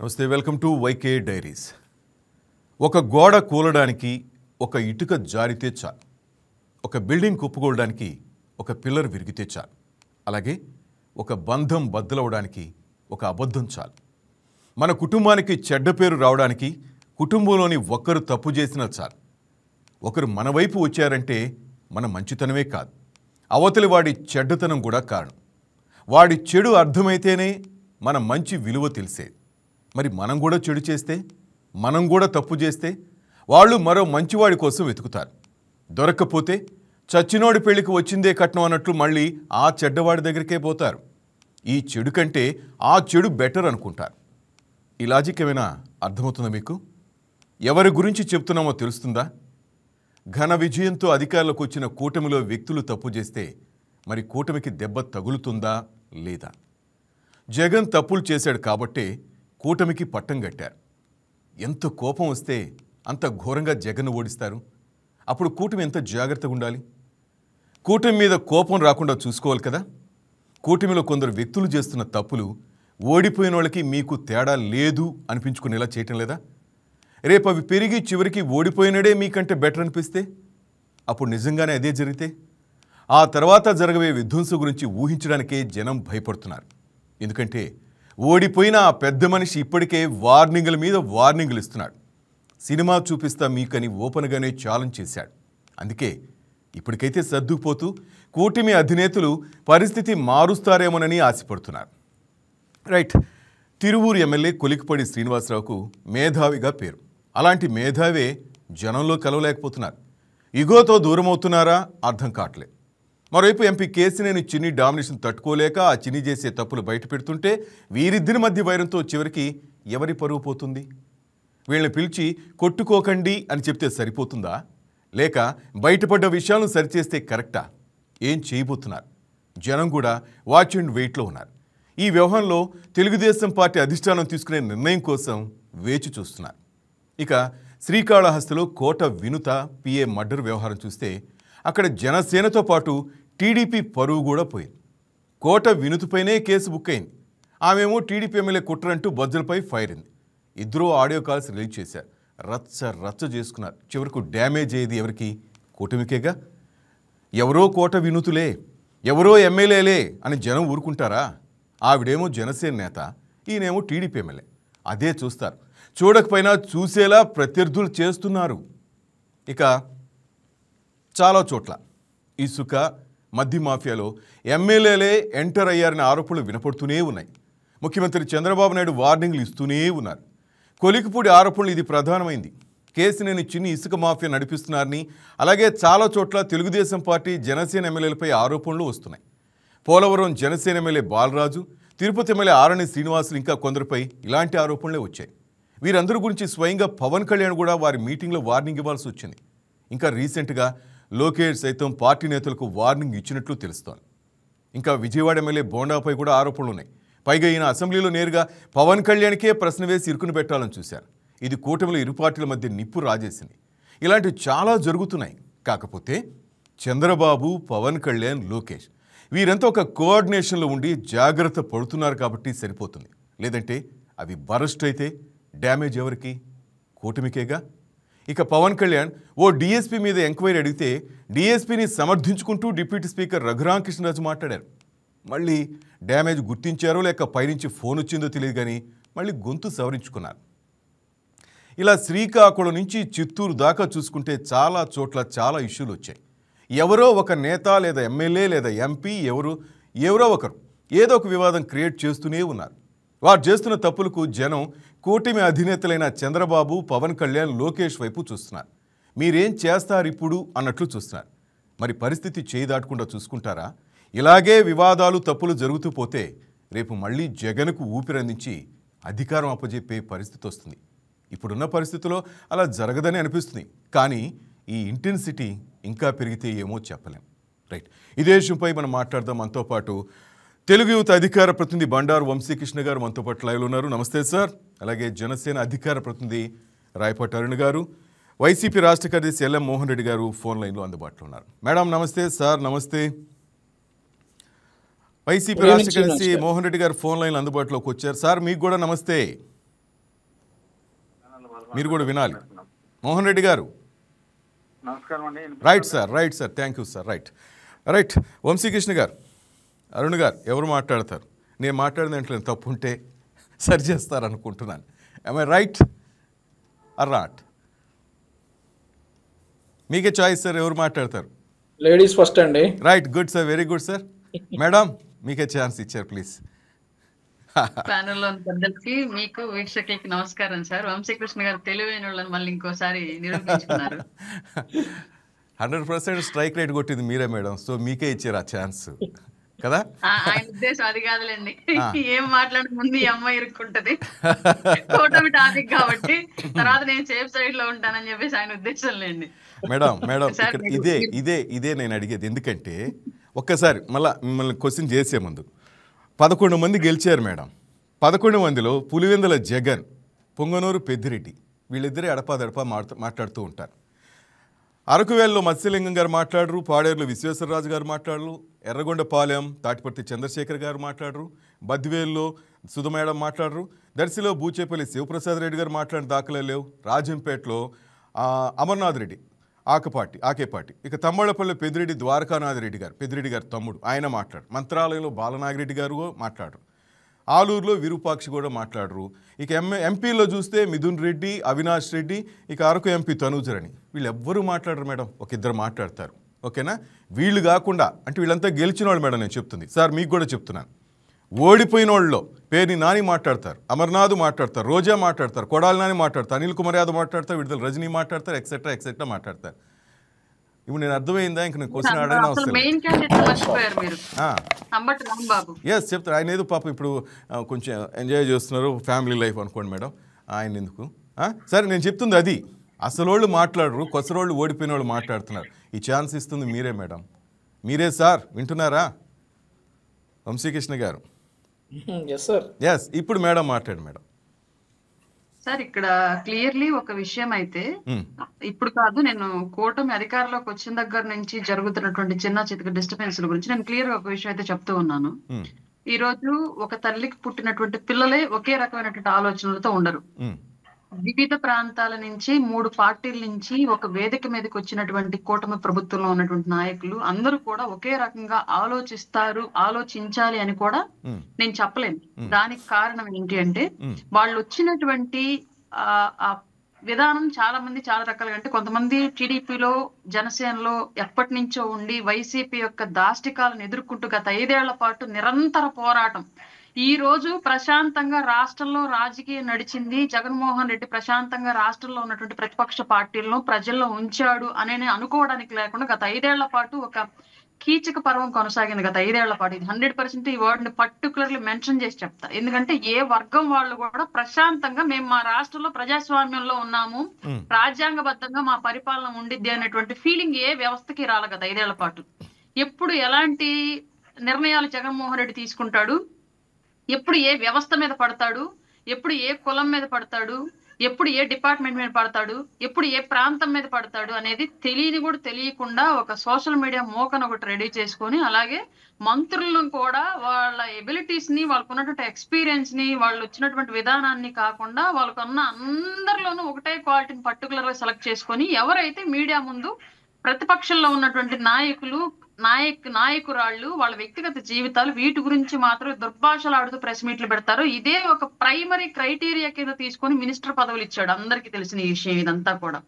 నమస్తే welcome to YK diaries. ఒక గోడ కూలడానికి ఒక ఇటుక జారితే చాలు, ఒక బిల్డింగ్ కుప్పకూలడానికి ఒక పిల్లర్ విరిగితే చాలు, అలాగే ఒక బంధం బద్దలవడానికి ఒక అబద్ధం చాలు. మన కుటుంబానికి చెడ్డ పేరు రావడానికి కుటుంబంలోని ఒక్కరు తప్పు చేసినా చాలు. ఒకరు మన వైపు వచ్చారంటే మన మంచితనమే కాదు, అవతలి వాడి చెడ్డతనం కూడా కారణం. వాడి చెడు అర్థమైతేనే మన మంచి విలువ తెలిసేది. మరి మనం కూడా చెడు చేస్తే, మనం కూడా తప్పు చేస్తే వాళ్ళు మరో మంచివాడి కోసం వెతుకుతారు. దొరక్కపోతే చచ్చినోడి పెళ్లికి వచ్చిందే కట్నం అన్నట్లు మళ్ళీ ఆ చెడ్డవాడి దగ్గరికే పోతారు. ఈ చెడు కంటే ఆ చెడు బెటర్ అనుకుంటారు. ఈ లాజిక్ ఏమైనా అర్థమవుతుందా మీకు? ఎవరి గురించి చెప్తున్నామో తెలుస్తుందా? ఘన విజయంతో అధికారంలోకి వచ్చిన కూటమిలో వ్యక్తులు తప్పు చేస్తే మరి కూటమికి దెబ్బ తగులుతుందా లేదా? జగన్ తప్పులు చేశాడు కాబట్టే కూటమికి పట్టం కట్టారు. ఎంత కోపం వస్తే అంత ఘోరంగా జగన్ను ఓడిస్తారు. అప్పుడు కూటమి ఎంత జాగ్రత్తగా ఉండాలి? కూటమి మీద కోపం రాకుండా చూసుకోవాలి కదా. కూటమిలో కొందరు వ్యక్తులు చేస్తున్న తప్పులు ఓడిపోయిన వాళ్ళకి మీకు తేడా లేదు అనిపించుకునేలా చేయటం లేదా? రేపు అవి పెరిగి చివరికి ఓడిపోయినడే మీకంటే బెటర్ అనిపిస్తే, అప్పుడు నిజంగానే అదే జరిగితే ఆ తర్వాత జరగబోయే విధ్వంసం గురించి ఊహించడానికే జనం భయపడుతున్నారు. ఎందుకంటే ఓడిపోయిన ఆ పెద్ద మనిషి ఇప్పటికే వార్నింగుల మీద వార్నింగులు ఇస్తున్నాడు. సినిమా చూపిస్తా మీకని ఓపెన్గానే ఛాలెంజ్ చేశాడు. అందుకే ఇప్పటికైతే సర్దుకుపోతూ కూటమి అధినేతలు పరిస్థితి మారుస్తారేమోనని ఆశపడుతున్నారు. రైట్. తిరువూరు ఎమ్మెల్యే కొలికిపడి శ్రీనివాసరావుకు మేధావిగా పేరు. అలాంటి మేధావే జనంలో కలవలేకపోతున్నారు. ఇగోతో దూరమవుతున్నారా అర్థం కావట్లేదు. మరోవైపు ఎంపీ కేసినేని చిన్ని డామినేషన్ తట్టుకోలేక ఆ చిన్ని చేసే తప్పులు బయట పెడుతుంటే వీరిద్దరి మధ్య వైరంతో చివరికి ఎవరి పరువు పోతుంది? వీళ్ళని పిలిచి కొట్టుకోకండి అని చెప్తే సరిపోతుందా? లేక బయటపడ్డ విషయాలను సరిచేస్తే కరెక్టా? ఏం చేయబోతున్నారు? జనం కూడా వాచ్ అండ్ వెయిట్లో ఉన్నారు. ఈ వ్యవహారంలో తెలుగుదేశం పార్టీ అధిష్టానం తీసుకునే నిర్ణయం కోసం వేచి చూస్తున్నారు. ఇక శ్రీకాళహస్తిలో కోట వినుత పిఏ మర్డర్ వ్యవహారం చూస్తే అక్కడ జనసేనతో పాటు టీడీపీ పరువు కూడా పోయింది. కోట వినుతపైనే కేసు బుక్ అయింది. ఆమెమో టీడీపీ ఎమ్మెల్యే కుట్రంటూ బొజ్జలపై ఫైర్ అయింది. ఇద్దరూ ఆడియో కాల్స్ రిలీజ్ చేశారు. రచ్చ చేసుకున్నారు. చివరకు డ్యామేజ్ అయ్యేది ఎవరికి? కూటమికేగా. ఎవరో కోట వినుతులే, ఎవరో ఎమ్మెల్యేలే అని జనం ఊరుకుంటారా? ఆవిడేమో జనసేన నేత, ఈయనేమో టీడీపీ ఎమ్మెల్యే. అదే చూస్తారు. చూడకపోయినా చూసేలా ప్రత్యర్థులు చేస్తున్నారు. ఇక చాలా చోట్ల ఇసుక మద్య మాఫియాలో ఎమ్మెల్యేలే ఎంటర్ అయ్యారనే ఆరోపణలు వినపడుతూనే ఉన్నాయి. ముఖ్యమంత్రి చంద్రబాబు నాయుడు వార్నింగ్లు ఇస్తూనే ఉన్నారు. కొలికిపూడి ఆరోపణలు ఇది ప్రధానమైంది. కేసినేని చిన్ని ఇసుక మాఫియా నడిపిస్తున్నారని, అలాగే చాలా చోట్ల తెలుగుదేశం పార్టీ జనసేన ఎమ్మెల్యేలపై ఆరోపణలు వస్తున్నాయి. పోలవరం జనసేన ఎమ్మెల్యే బాలరాజు, తిరుపతి ఎమ్మెల్యే ఆరణి శ్రీనివాసులు ఇంకా కొందరిపై ఇలాంటి ఆరోపణలే వచ్చాయి. వీరందరి గురించి స్వయంగా పవన్ కళ్యాణ్ కూడా వారి మీటింగ్లో వార్నింగ్ ఇవ్వాల్సి వచ్చింది. ఇంకా రీసెంట్గా లోకేష్ సైతం పార్టీ నేతలకు వార్నింగ్ ఇచ్చినట్లు తెలుస్తోంది. ఇంకా విజయవాడ ఎమ్మెల్యే బోండాపై కూడా ఆరోపణలు ఉన్నాయి. పైగా ఈయన అసెంబ్లీలో నేరుగా పవన్ కళ్యాణ్కే ప్రశ్న వేసి ఇరుకును పెట్టాలని చూశారు. ఇది కూటమిలో ఇరు పార్టీల మధ్య నిప్పు రాజేసింది. ఇలాంటివి చాలా జరుగుతున్నాయి. కాకపోతే చంద్రబాబు, పవన్ కళ్యాణ్, లోకేష్ వీరంతా ఒక కోఆర్డినేషన్లో ఉండి జాగ్రత్త పడుతున్నారు కాబట్టి సరిపోతుంది. లేదంటే అవి బరస్ట్ అయితే డ్యామేజ్ ఎవరికి? కూటమికేగా. ఇక పవన్ కళ్యాణ్ ఓ డీఎస్పీ మీద ఎంక్వైరీ అడిగితే డీఎస్పీని సమర్థించుకుంటూ డిప్యూటీ స్పీకర్ రఘురామకృష్ణరాజు మాట్లాడారు. మళ్ళీ డ్యామేజ్ గుర్తించారో లేక పైనుంచి ఫోన్ వచ్చిందో తెలియదు, కానీ మళ్ళీ గొంతు సవరించుకున్నారు. ఇలా శ్రీకాకుళం నుంచి చిత్తూరు దాకా చూసుకుంటే చాలా చోట్ల చాలా ఇష్యూలు వచ్చాయి. ఎవరో ఒక నేత లేదా ఎమ్మెల్యే లేదా ఎంపీ ఎవరో ఒకరు ఏదో ఒక వివాదం క్రియేట్ చేస్తూనే ఉన్నారు. వారు చేస్తున్న తప్పులకు జనం కూటమి అధినేతలైన చంద్రబాబు, పవన్ కళ్యాణ్, లోకేష్ వైపు చూస్తున్నారు. మీరేం చేస్తారు ఇప్పుడు అన్నట్లు చూస్తున్నారు. మరి పరిస్థితి చేయి దాటకుండా చూసుకుంటారా? ఇలాగే వివాదాలు, తప్పులు జరుగుతూ పోతే రేపు మళ్ళీ జగన్కు ఊపిరందించి అధికారం అప్పజెప్పే పరిస్థితి వస్తుంది. ఇప్పుడున్న పరిస్థితిలో అలా జరగదని అనిపిస్తుంది, కానీ ఈ ఇంటెన్సిటీ ఇంకా పెరిగితే ఏమో చెప్పలేం. రైట్. ఇదే విషయంపై మనం మాట్లాడదాం. మనతో పాటు తెలుగు యువత అధికార ప్రతినిధి బండారు వంశీకృష్ణ గారు మనతో పాటు లైవ్లో ఉన్నారు. నమస్తే సార్. అలాగే జనసేన అధికార ప్రతినిధి రాయపాటి అరుణ్ గారు, వైసీపీ రాష్ట్ర కార్యదర్శి ఎల్ఎం మోహన్ రెడ్డి గారు ఫోన్ లైన్లో అందుబాటులో ఉన్నారు. మేడం నమస్తే. సార్ నమస్తే. వైసీపీ రాష్ట్ర కార్యదర్శి మోహన్ రెడ్డి గారు ఫోన్ లైన్లో అందుబాటులోకి వచ్చారు. సార్ మీకు కూడా నమస్తే. మీరు కూడా వినాలి. మోహన్ రెడ్డి గారు నమస్కారం అండి. Right sir thank you sir. Right Vamsikrishna గారు, అరుణ్ గారు ఎవరు మాట్లాడతారు? నేను మాట్లాడిన దాంట్లో తప్పు ఉంటే సరి చేస్తారనుకుంటున్నాను. I right or not? మీకే చాయిస్ సార్, ఎవరు మాట్లాడతారు? లేడీస్ ఫస్ట్ అండి. Right, good sir, very good sir. Madam మీకే ఛాన్స్ ఇచ్చారు, ప్లీజ్. ప్యానెల్లోని పెద్దలకి, మీకు వీక్షకులకి నమస్కారం సార్. వంశీకృష్ణ గారు తెలివైన వాళ్ళని మళ్ళీ ఇంకోసారి నిరూపించుకున్నారు. 100% స్ట్రైక్ రేట్ కొట్టింది మీరే మేడం, సో మీకే ఇచ్చారు ఆ ఛాన్స్ కదా. ఆయన ఉద్దేశం అది కాదులేండి. ఏం మాట్లాడే ముందు ఈ అమ్మాయి ఇరుక్కుంటది, కూటమి టాపిక్ కాబట్టి తర్వాత నేను సేఫ్ సైడ్ లో ఉంటానని చెప్పేసి ఆయన ఉద్దేశం లేండి. మేడం ఇదే నేను అడిగేది. ఎందుకంటే ఒక్కసారి మళ్ళీ మిమ్మల్ని క్వశ్చన్ చేసే ముందు 11 మంది గెలిచారు మేడం. 11 మందిలో పులివెందుల జగన్, పొంగనూరు పెద్దిరెడ్డి వీళ్ళిద్దరే అడపాదడపా మాట్లాడుతూ ఉంటారు. అరకువేల్లో మత్స్యలింగం గారు మాట్లాడరు, పాడేరులో విశ్వేశ్వరరాజు గారు మాట్లాడరు, ఎర్రగొండపాలెం తాటిపర్తి చంద్రశేఖర్ గారు మాట్లాడరు, బద్వేల్లో సుధ మేడం మాట్లాడరు, దర్శిలో బూచేపల్లి శివప్రసాద్ రెడ్డి గారు మాట్లాడిన దాఖలే లేవు, రాజంపేటలో అమర్నాథ్ రెడ్డి ఆకేపాటి, ఇక తమ్మళ్ళపల్లి పెద్దిరెడ్డి ద్వారకానాథ్ రెడ్డి గారు, పెద్దిరెడ్డి గారు తమ్ముడు, ఆయన మాట్లాడు. మంత్రాలయంలో బాలనాగిరెడ్డి గారు మాట్లాడరు, ఆలూరులో విరూపాక్షి కూడా మాట్లాడరు. ఇక ఎంపీలో చూస్తే మిథున్ రెడ్డి, అవినాష్ రెడ్డి, ఇక అరకు ఎంపీ తనూజర్ వీళ్ళు ఎవ్వరూ మాట్లాడరు మేడం, ఒక ఇద్దరు మాట్లాడతారు. ఓకేనా? వీళ్ళు కాకుండా అంటే వీళ్ళంతా గెలిచిన వాళ్ళు మేడం. నేను చెప్తుంది సార్, మీకు కూడా చెప్తున్నాను, ఓడిపోయిన వాళ్ళలో పేరుని నాని మాట్లాడతారు, అమర్నాథ్ మాట్లాడతారు, రోజా మాట్లాడతారు, కొడాలి నాని మాట్లాడతారు, అనిల్ కుమార్ యాదవ్ మాట్లాడతారు, విడుదల రజనీ మాట్లాడతారు, ఎక్సెట్రా మాట్లాడతారు. ఇప్పుడు నేను అర్థమైందా? ఇంక నేను క్వశ్చన్ అడగని అవసరం ఎస్ చెప్తారు. ఆయన ఏదో పాప ఇప్పుడు కొంచెం ఎంజాయ్ చేస్తున్నారు, ఫ్యామిలీ లైఫ్ అనుకోండి మేడం, ఆయన ఎందుకు. సరే నేను చెప్తుంది అది. అసలు వాళ్ళు మాట్లాడరు, కొసరోళ్ళు ఓడిపోయిన వాళ్ళు మాట్లాడుతున్నారు. ఈ ఛాన్స్ ఇస్తుంది మీరే మేడం, మీరే సార్. వింటున్నారా వంశీకృష్ణ గారు? ఎస్, ఇప్పుడు మేడం మాట్లాడు మేడం. సార్ ఇక్కడ క్లియర్లీ ఒక విషయం అయితే, ఇప్పుడు కాదు, నేను కూటమి అధికారంలోకి వచ్చిన దగ్గర నుంచి జరుగుతున్నటువంటి చిన్న చితక డిస్టర్బెన్స్ గురించి నేను క్లియర్ గా ఒక విషయం అయితే చెప్తూ ఉన్నాను. ఈ రోజు ఒక తల్లికి పుట్టినటువంటి పిల్లలే ఒకే రకమైనటువంటి ఆలోచనలతో ఉండరు. వివిధ ప్రాంతాల నుంచి 3 పార్టీల నుంచి ఒక వేదిక మీదకి వచ్చినటువంటి కూటమి ప్రభుత్వంలో ఉన్నటువంటి నాయకులు అందరూ కూడా ఒకే రకంగా ఆలోచించాలి అని కూడా నేను చెప్పలేను. దానికి కారణం ఏంటి అంటే, వాళ్ళు వచ్చినటువంటి ఆ విధానం చాలా మంది చాలా రకాలుగా, అంటే కొంతమంది టీడీపీలో జనసేనలో ఎప్పటి నుంచో ఉండి వైసీపీ యొక్క దాష్టికాలను ఎదుర్కొంటూ గత 5 ఏళ్ల పాటు నిరంతర పోరాటం. ఈ రోజు ప్రశాంతంగా రాష్ట్రంలో రాజకీయం నడిచింది, జగన్మోహన్ రెడ్డి ప్రశాంతంగా రాష్ట్రంలో ఉన్నటువంటి ప్రతిపక్ష పార్టీలను ప్రజల్లో ఉంచాడు అనే అనుకోవడానికి లేకుండా గత 5 ఏళ్ల పాటు ఒక కీచక పర్వం కొనసాగింది. గత 5 ఏళ్ల పాటు ఇది 100% ఈ వర్డ్ ని పర్టికులర్లీ మెన్షన్ చేసి చెప్తా. ఎందుకంటే ఏ వర్గం వాళ్ళు కూడా ప్రశాంతంగా మేము మా రాష్ట్రంలో ప్రజాస్వామ్యంలో ఉన్నాము, రాజ్యాంగబద్ధంగా మా పరిపాలన ఉండిద్ది అనేటువంటి ఫీలింగ్ ఏ వ్యవస్థకి రాలి గత 5 ఏళ్ల పాటు. ఎప్పుడు ఎలాంటి నిర్ణయాలు జగన్మోహన్ రెడ్డి తీసుకుంటాడు, ఎప్పుడు ఏ వ్యవస్థ మీద పడతాడు, ఎప్పుడు ఏ కులం మీద పడతాడు, ఎప్పుడు ఏ డిపార్ట్మెంట్ మీద పడతాడు, ఎప్పుడు ఏ ప్రాంతం మీద పడతాడు అనేది తెలియకుండా ఒక సోషల్ మీడియా మోకను ఒకటి రెడీ చేసుకొని, అలాగే మంత్రులను కూడా వాళ్ళ ఎబిలిటీస్ ని, వాళ్ళకు ఉన్నటువంటి ఎక్స్పీరియన్స్ ని, వాళ్ళు వచ్చినటువంటి విధానాన్ని కాకుండా వాళ్ళకున్న అందరిలోనూ ఒకటే క్వాలిటీని పర్టికులర్ గా సెలెక్ట్ చేసుకొని, ఎవరైతే మీడియా ముందు ప్రతిపక్షంలో ఉన్నటువంటి నాయకురాళ్ళు వాళ్ళ వ్యక్తిగత జీవితాలు వీటి గురించి మాత్రం దుర్భాషలాడుతూ ప్రెస్ మీట్లు పెడతారు. ఇదే ఒక ప్రైమరీ క్రైటీరియా కింద తీసుకొని మినిస్టర్ పదవులు ఇచ్చాడు. అందరికీ తెలిసిన ఈ విషయం ఇదంతా కూడా.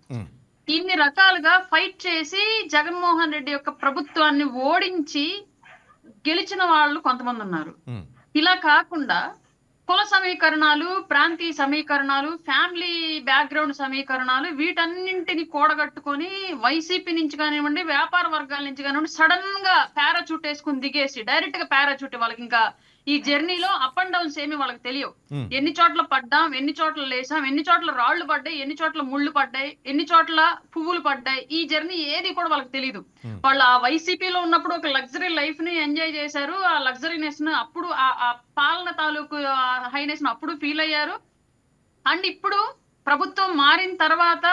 ఇన్ని రకాలుగా ఫైట్ చేసి జగన్మోహన్ రెడ్డి యొక్క ప్రభుత్వాన్ని ఓడించి గెలిచిన వాళ్ళు కొంతమంది ఉన్నారు. ఇలా కాకుండా కుల సమీకరణాలు, ప్రాంతీయ సమీకరణాలు, ఫ్యామిలీ బ్యాక్గ్రౌండ్ సమీకరణాలు వీటన్నింటిని కూడగట్టుకొని వైసీపీ నుంచి కానివ్వండి, వ్యాపార వర్గాల నుంచి కానివ్వండి, సడన్ గా పారాచూట్ వేసుకుని దిగేసి డైరెక్ట్ గా పారాచూట్, వాళ్ళకి ఇంకా ఈ జర్నీలో అప్ అండ్ డౌన్స్ ఏమి వాళ్ళకి తెలియవు. ఎన్ని చోట్ల పడ్డాం, ఎన్ని చోట్ల లేసాం, ఎన్ని చోట్ల రాళ్లు పడ్డాయి, ఎన్ని చోట్ల ముళ్ళు పడ్డాయి, ఎన్ని చోట్ల పువ్వులు పడ్డాయి, ఈ జర్నీ ఏది కూడా వాళ్ళకి తెలియదు. వాళ్ళు ఆ వైసీపీలో ఉన్నప్పుడు ఒక లగ్జరీ లైఫ్ ని ఎంజాయ్ చేశారు, ఆ లగ్జరీనెస్ ను అప్పుడు ఆ పాలన తాలూకు హైనెస్ ను అప్పుడు ఫీల్ అయ్యారు. అండ్ ఇప్పుడు ప్రభుత్వం మారిన తర్వాత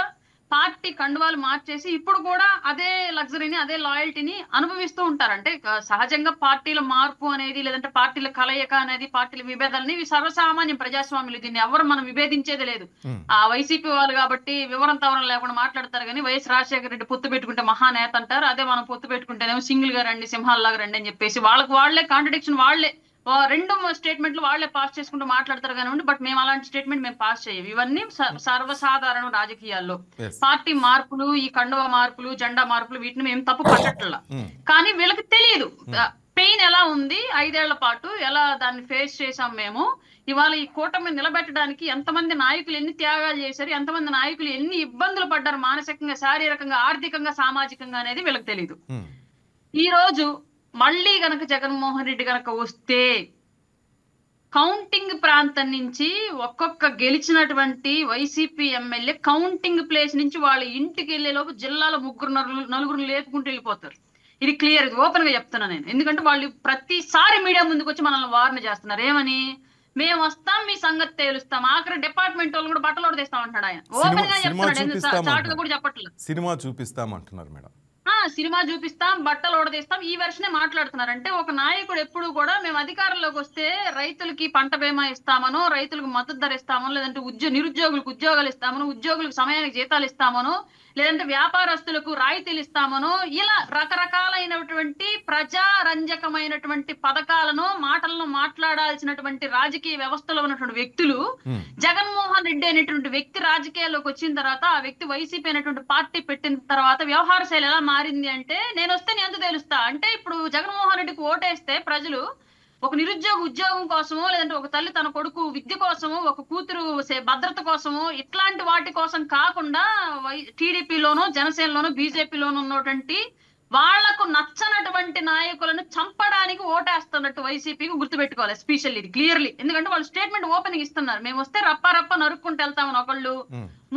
పార్టీ కండువాలు మార్చేసి ఇప్పుడు కూడా అదే లగ్జరీని అదే లాయల్టీని అనుభవిస్తూ ఉంటారు. అంటే సహజంగా పార్టీల మార్పు అనేది లేదంటే పార్టీల కలయిక అనేది పార్టీల విభేదాలని ఇవి సర్వసామాన్యం ప్రజాస్వామ్యులు. దీన్ని ఎవరు మనం విభేదించేది లేదు. ఆ వైసీపీ వాళ్ళు కాబట్టి వివరం తవరం లేకుండా మాట్లాడతారు కానీ వైఎస్ రాజశేఖర రెడ్డి పొత్తు పెట్టుకుంటే మహానేత అంటారు. అదే మనం పొత్తు పెట్టుకుంటేనేమో సింగిల్ గా రండి సింహాల్లాగా రండి అని చెప్పేసి వాళ్ళకి వాళ్లే కాంట్రడిక్షన్ వాళ్లే రెండు స్టేట్మెంట్లు వాళ్లే పాస్ చేసుకుంటూ మాట్లాడతారు కానివ్వండి. బట్ మేము అలాంటి స్టేట్మెంట్ మేము పాస్ చేయము. ఇవన్నీ సర్వసాధారణం రాజకీయాల్లో. పార్టీ మార్పులు, ఈ కండువ మార్పులు, జెండా మార్పులు వీటిని మేము తప్పు పట్టట్లా. కానీ వీళ్ళకి తెలియదు పెయిన్ ఎలా ఉంది, 5 ఏళ్ల పాటు ఎలా దాన్ని ఫేస్ చేసాం మేము. ఇవాళ ఈ కూటమి నిలబెట్టడానికి ఎంతమంది నాయకులు ఎన్ని త్యాగాలు చేశారు, ఎంతమంది నాయకులు ఎన్ని ఇబ్బందులు పడ్డారు మానసికంగా, శారీరకంగా, ఆర్థికంగా, సామాజికంగా అనేది వీళ్ళకి తెలియదు. ఈ రోజు మళ్ళీ గనక జగన్మోహన్ రెడ్డి గనక వస్తే కౌంటింగ్ ప్రాంతం నుంచి ఒక్కొక్క గెలిచినటువంటి వైసీపీ ఎమ్మెల్యే కౌంటింగ్ ప్లేస్ నుంచి వాళ్ళ ఇంటికి వెళ్లే లోపు జిల్లాలో 3-4 లేపుకుంటూ వెళ్ళిపోతారు. ఇది క్లియర్, ఓపెన్ గా చెప్తున్నా నేను. ఎందుకంటే వాళ్ళు ప్రతిసారి మీడియా ముందుకు వచ్చి మనల్ని వార్న్ చేస్తున్నారు. ఏమని? మేము వస్తాం, మీ సంగతి తేలుస్తాం, ఆఖరి డిపార్ట్మెంట్ వాళ్ళు కూడా బట్టలు ఓడదీస్తాం అంటాడు ఆయన. ఓపెన్ గా చెప్తున్నాడు, చాటుగా కూడా చెప్పట్లేదు. సినిమా చూపిస్తాం అంటున్నారు మేడం. సినిమా చూపిస్తాం, బట్టలు ఓడదీస్తాం, ఈ వెర్షనే మాట్లాడుతున్నారు. అంటే ఒక నాయకుడు ఎప్పుడు కూడా మేము అధికారంలోకి వస్తే రైతులకి పంట బీమా ఇస్తామనో, రైతులకు మద్దతు ధర ఇస్తామనో, లేదంటే నిరుద్యోగులకు ఉద్యోగాలు ఇస్తామనో, ఉద్యోగులకు సమయానికి జీతాలు ఇస్తామనో, లేదంటే వ్యాపారస్తులకు రాయితీలు ఇస్తామనో, ఇలా రకరకాలైనటువంటి ప్రజారంజకమైనటువంటి పథకాలను మాటలను మాట్లాడాల్సినటువంటి రాజకీయ వ్యవస్థలో ఉన్నటువంటి వ్యక్తులు జగన్మోహన్ రెడ్డి అనేటువంటి వ్యక్తి రాజకీయాల్లోకి వచ్చిన తర్వాత, ఆ వ్యక్తి వైసీపీ అనేటువంటి పార్టీ పెట్టిన తర్వాత వ్యవహార శైలి ఎలా మారింది అంటే, నేను వస్తే నేను ఎంత తెలుస్తా అంటే, ఇప్పుడు జగన్మోహన్ రెడ్డికి ఓటేస్తే ప్రజలు ఒక నిరుద్యోగ ఉద్యోగం కోసమో, లేదంటే ఒక తల్లి తన కొడుకు విద్య కోసమో, ఒక కూతురు భద్రత కోసమో, ఇట్లాంటి వాటి కోసం కాకుండా టీడీపీలోనో, జనసేనలోనో, బీజేపీలోనో ఉన్నటువంటి వాళ్లకు నచ్చనటువంటి నాయకులను చంపడానికి ఓటేస్తున్నట్టు వైసీపీకి గుర్తుపెట్టుకోవాలి. ఎస్పెషల్లీ ఇది క్లియర్లీ. ఎందుకంటే వాళ్ళు స్టేట్మెంట్ ఓపెన్ ఇస్తున్నారు, మేము వస్తే రప్ప నరుక్కుంటూ వెళ్తామని ఒకళ్ళు,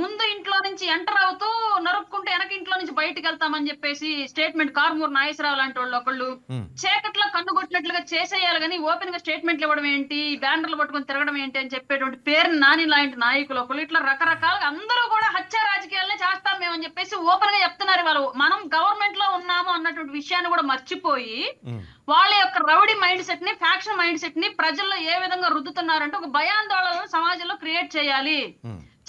ముందు ఇంట్లో నుంచి ఎంటర్ అవుతూ నరుక్కుంటే వెనక ఇంట్లో నుంచి బయటకు వెళ్తామని చెప్పేసి స్టేట్మెంట్ కారుమూరు నాగేశ్వరరావు లాంటి వాళ్ళు ఒకళ్ళు చీకట్లో కన్నుగొట్టినట్లుగా చేసేయాలి కానీ ఓపెన్ గా స్టేట్మెంట్లు ఇవ్వడం ఏంటి, బ్యానర్లు పట్టుకుని తిరగడం ఏంటి అని చెప్పేటువంటి పేరు నాని లాంటి నాయకులు ఒకళ్ళు, ఇట్లా రకరకాలుగా అందరూ కూడా హత్య రాజకీయాలనే చేస్తాం మేము అని చెప్పేసి ఓపెన్ గా చెప్తున్నారు. వాళ్ళు మనం గవర్నమెంట్ లో ఉన్నాము అన్నటువంటి విషయాన్ని కూడా మర్చిపోయి వాళ్ళ యొక్క రౌడీ మైండ్ సెట్ ని, ఫ్యాక్షన్ మైండ్ సెట్ ని ప్రజల్లో ఏ విధంగా రుద్దుతున్నారంటే ఒక భయాందోళనలు సమాజంలో క్రియేట్ చేయాలి.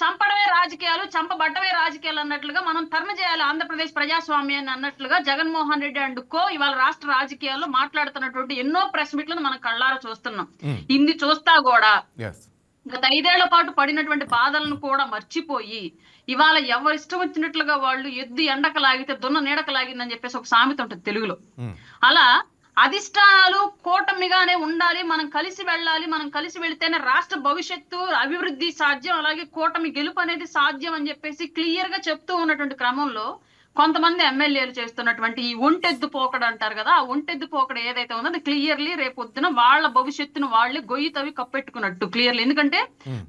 చంపడమే రాజకీయాలు, చంపబడ్డమే రాజకీయాలు అన్నట్లుగా మనం టర్న్ చేయాలి ఆంధ్రప్రదేశ్ ప్రజాస్వామ్యాన్ని అన్నట్లుగా జగన్మోహన్ రెడ్డి అండ్ కో ఇవాళ రాష్ట్ర రాజకీయాల్లో మాట్లాడుతున్నటువంటి ఎన్నో ప్రెస్ మీట్లను మనం కళ్ళారా చూస్తున్నాం. ఇన్ని చూస్తా కూడా గత 5 ఏళ్ల పాటు పడినటువంటి బాధలను కూడా మర్చిపోయి ఇవాళ ఎవరు ఇష్టం వచ్చినట్లుగా వాళ్ళు ఎద్దు ఎండక లాగితే దున్న నీడక లాగిందని చెప్పేసి ఒక సామెత ఉంటుంది తెలుగులో. అలా అధిష్టానాలు కూటమిగానే ఉండాలి, మనం కలిసి వెళ్ళాలి, మనం కలిసి వెళితేనే రాష్ట్ర భవిష్యత్తు అభివృద్ధి సాధ్యం, అలాగే కూటమి గెలుపు అనేది సాధ్యం అని చెప్పేసి క్లియర్ గా చెప్తూ ఉన్నటువంటి క్రమంలో కొంతమంది ఎమ్మెల్యేలు చేస్తున్నటువంటి ఈ ఒంటెద్దు పోకడ అంటారు కదా, ఆ ఒంటెద్దు పోకడ ఏదైతే ఉందో అది క్లియర్లీ రేపొద్దున వాళ్ళ భవిష్యత్తును వాళ్ళే గొయ్యి తవ్వి కప్పెట్టుకున్నట్టు క్లియర్లీ. ఎందుకంటే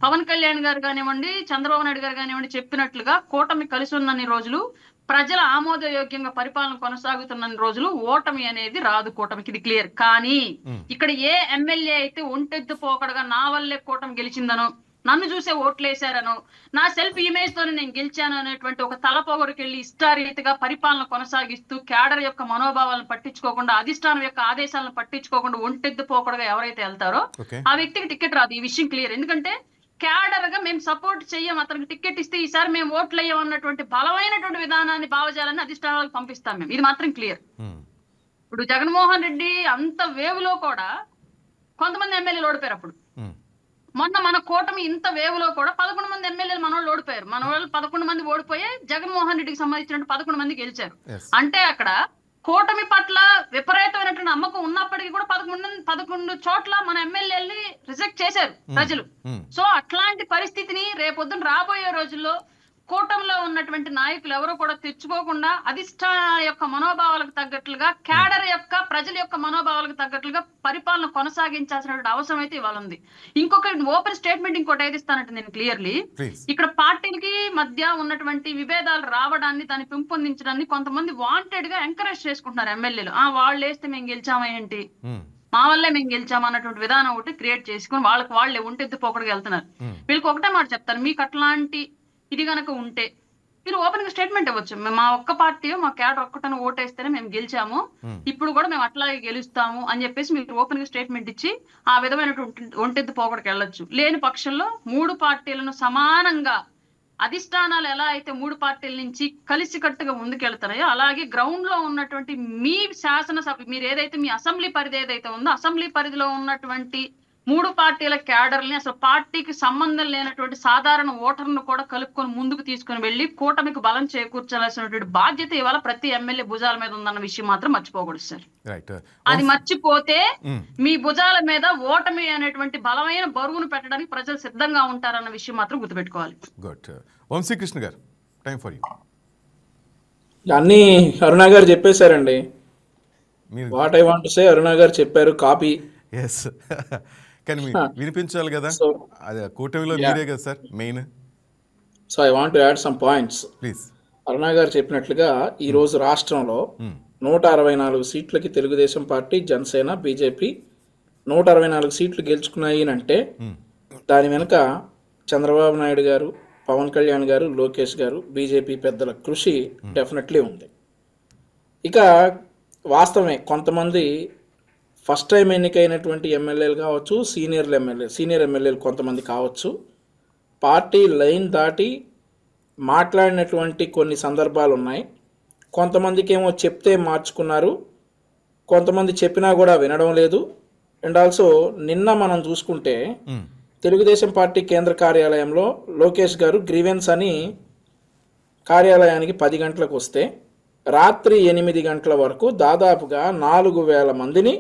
పవన్ కళ్యాణ్ గారు కానివ్వండి, చంద్రబాబు నాయుడు గారు కానివ్వండి చెప్పినట్లుగా కూటమి కలిసి ఉన్నన్ని రోజులు, ప్రజల ఆమోదయోగ్యంగా పరిపాలన కొనసాగుతున్న రోజులు ఓటమి అనేది రాదు కూటమికి, ఇది క్లియర్. కానీ ఇక్కడ ఏ ఎమ్మెల్యే అయితే ఒంటెద్దు పోకడగా నా వల్లే కూటమి గెలిచిందనో, నన్ను చూసే ఓట్లేశారనో, నా సెల్ఫ్ ఇమేజ్ తోనే నేను గెలిచాను అనేటువంటి ఒక తలపోగొరికెళ్లి ఇష్టారీతిగా పరిపాలన కొనసాగిస్తూ క్యాడర్ యొక్క మనోభావాలను పట్టించుకోకుండా, అధిష్టానం యొక్క ఆదేశాలను పట్టించుకోకుండా ఒంటెద్దు పోకడగా ఎవరైతే వెళ్తారో ఆ వ్యక్తికి టికెట్ రాదు. ఈ విషయం క్లియర్. ఎందుకంటే క్యాడర్ గా మేము సపోర్ట్ చెయ్యం, అతనికి టికెట్ ఇస్తే ఈసారి మేము ఓట్లు వేయం అన్నటువంటి బలమైనటువంటి విధానాన్ని, భావజాలాన్ని అధిష్టానాలకు పంపిస్తాం మేము. ఇది మాత్రం క్లియర్. ఇప్పుడు జగన్మోహన్ రెడ్డి అంత వేవ్లో కూడా కొంతమంది ఎమ్మెల్యేలు ఓడిపోయారు. అప్పుడు మొన్న మన కూటమి ఇంత వేవ్లో కూడా 11 మంది ఎమ్మెల్యేలు మన వాళ్ళు ఓడిపోయారు. మన వాళ్ళు 11 మంది ఓడిపోయి జగన్మోహన్ రెడ్డికి సంబంధించిన 11 మంది గెలిచారు. అంటే అక్కడ కూటమి పట్ల విపరీతమైనటువంటి నమ్మకం ఉన్నప్పటికీ కూడా 11 చోట్ల మన ఎమ్మెల్యేలని రిజెక్ట్ చేశారు ప్రజలు. సో అట్లాంటి పరిస్థితిని రేపొద్దున రాబోయే రోజుల్లో కూటమిలో ఉన్నటువంటి నాయకులు ఎవరో కూడా తెచ్చుకోకుండా అధిష్టాన యొక్క మనోభావాలకు తగ్గట్లుగా, క్యాడర్ యొక్క ప్రజల యొక్క మనోభావాలకు తగ్గట్లుగా పరిపాలన కొనసాగించాల్సినటువంటి అవసరం అయితే ఇవాళ ఉంది. ఇంకొక ఓపెన్ స్టేట్మెంట్ ఇంకోటి ఏది ఇస్తానంటే నేను క్లియర్లీ, ఇక్కడ పార్టీలకి మధ్య ఉన్నటువంటి విభేదాలు రావడాన్ని, దాన్ని పెంపొందించడాన్ని కొంతమంది వాంటెడ్ గా ఎంకరేజ్ చేసుకుంటున్నారు ఎమ్మెల్యేలు. వాళ్ళు వేస్తే మేము గెలిచామా ఏంటి, మా వల్లే మేము గెలిచామా అన్నటువంటి విధానం ఒకటి క్రియేట్ చేసుకుని వాళ్ళకి వాళ్ళే ఒంటెద్దు పోకడగా వెళ్తున్నారు. వీళ్ళకి ఒకటే మాట చెప్తారు, మీకు అట్లాంటి ఇది గనక ఉంటే మీరు ఓపెన్ గా స్టేట్మెంట్ ఇవ్వచ్చు. మా ఒక్క పార్టీ మా క్యాడర్ ఒక్కటని ఓటేస్తేనే మేము గెలిచాము, ఇప్పుడు కూడా మేము అట్లాగే గెలుస్తాము అని చెప్పేసి మీరు ఓపెన్ గా స్టేట్మెంట్ ఇచ్చి ఆ విధమైనటువంటి ఒంటెద్దు పోకడకి వెళ్ళొచ్చు. లేని పక్షంలో 3 పార్టీలను సమానంగా అధిష్టానాలు ఎలా అయితే 3 పార్టీల నుంచి కలిసికట్టుగా ముందుకెళ్తాయో అలాగే గ్రౌండ్ లో ఉన్నటువంటి మీ శాసనసభ మీరు ఏదైతే మీ అసెంబ్లీ పరిధి ఏదైతే ఉందో అసెంబ్లీ పరిధిలో ఉన్నటువంటి 3 పార్టీల క్యాడర్ని అసలు పార్టీకి సంబంధం లేనటువంటి సాధారణ ఓటర్ను కూడా కలుపుకొని ముందుకు తీసుకొని వెళ్ళి కూటమికి బలం చేకూర్చాల్సినటువంటి బాధ్యత ఇవాళ ప్రతి ఎమ్మెల్యే భుజాల మీద ఉందన్న విషయం మాత్రం మర్చిపోకూడదు సార్. అది మర్చిపోతే మీ భుజాల మీద ఓటమి అనేటువంటి బలమైన బరువును పెట్టడానికి ప్రజలు సిద్ధంగా ఉంటారన్న విషయం మాత్రం గుర్తుపెట్టుకోవాలి. వంశీకృష్ణ గారు, టైం ఫర్ యూ. అన్ని అరుణ గారు చెప్పేశారండి. What I want to say Aruna గారు చెప్పారు, కాపీ. ఎస్, కానీ వినిపించాలి కదా, అది కూటమిలో మీరే కదా sir main. So I want to add some points please. Aruna గారు చెప్పినట్లుగా ఈరోజు రాష్ట్రంలో 164 సీట్లకి తెలుగుదేశం పార్టీ, జనసేన, బీజేపీ 164 సీట్లు గెలుచుకున్నాయి అంటే దాని వెనుక చంద్రబాబు నాయుడు గారు, పవన్ కళ్యాణ్ గారు, లోకేష్ గారు, బీజేపీ పెద్దల కృషి డెఫినెట్లీ ఉంది. ఇక వాస్తవమే, కొంతమంది ఫస్ట్ టైం ఎన్నికైనటువంటి ఎమ్మెల్యేలు కావచ్చు, సీనియర్ ఎమ్మెల్యేలు కొంతమంది కావచ్చు, పార్టీ లైన్ దాటి మాట్లాడినటువంటి కొన్ని సందర్భాలు ఉన్నాయి. కొంతమందికి ఏమో చెప్తే మార్చుకున్నారు, కొంతమంది చెప్పినా కూడా వినడం లేదు. అండ్ ఆల్సో నిన్న మనం చూసుకుంటే తెలుగుదేశం పార్టీ కేంద్ర కార్యాలయంలో లోకేష్ గారు గ్రీవెన్స్ అని కార్యాలయానికి 10 గంటలకు వస్తే రాత్రి 8 గంటల వరకు దాదాపుగా 4,000 మందిని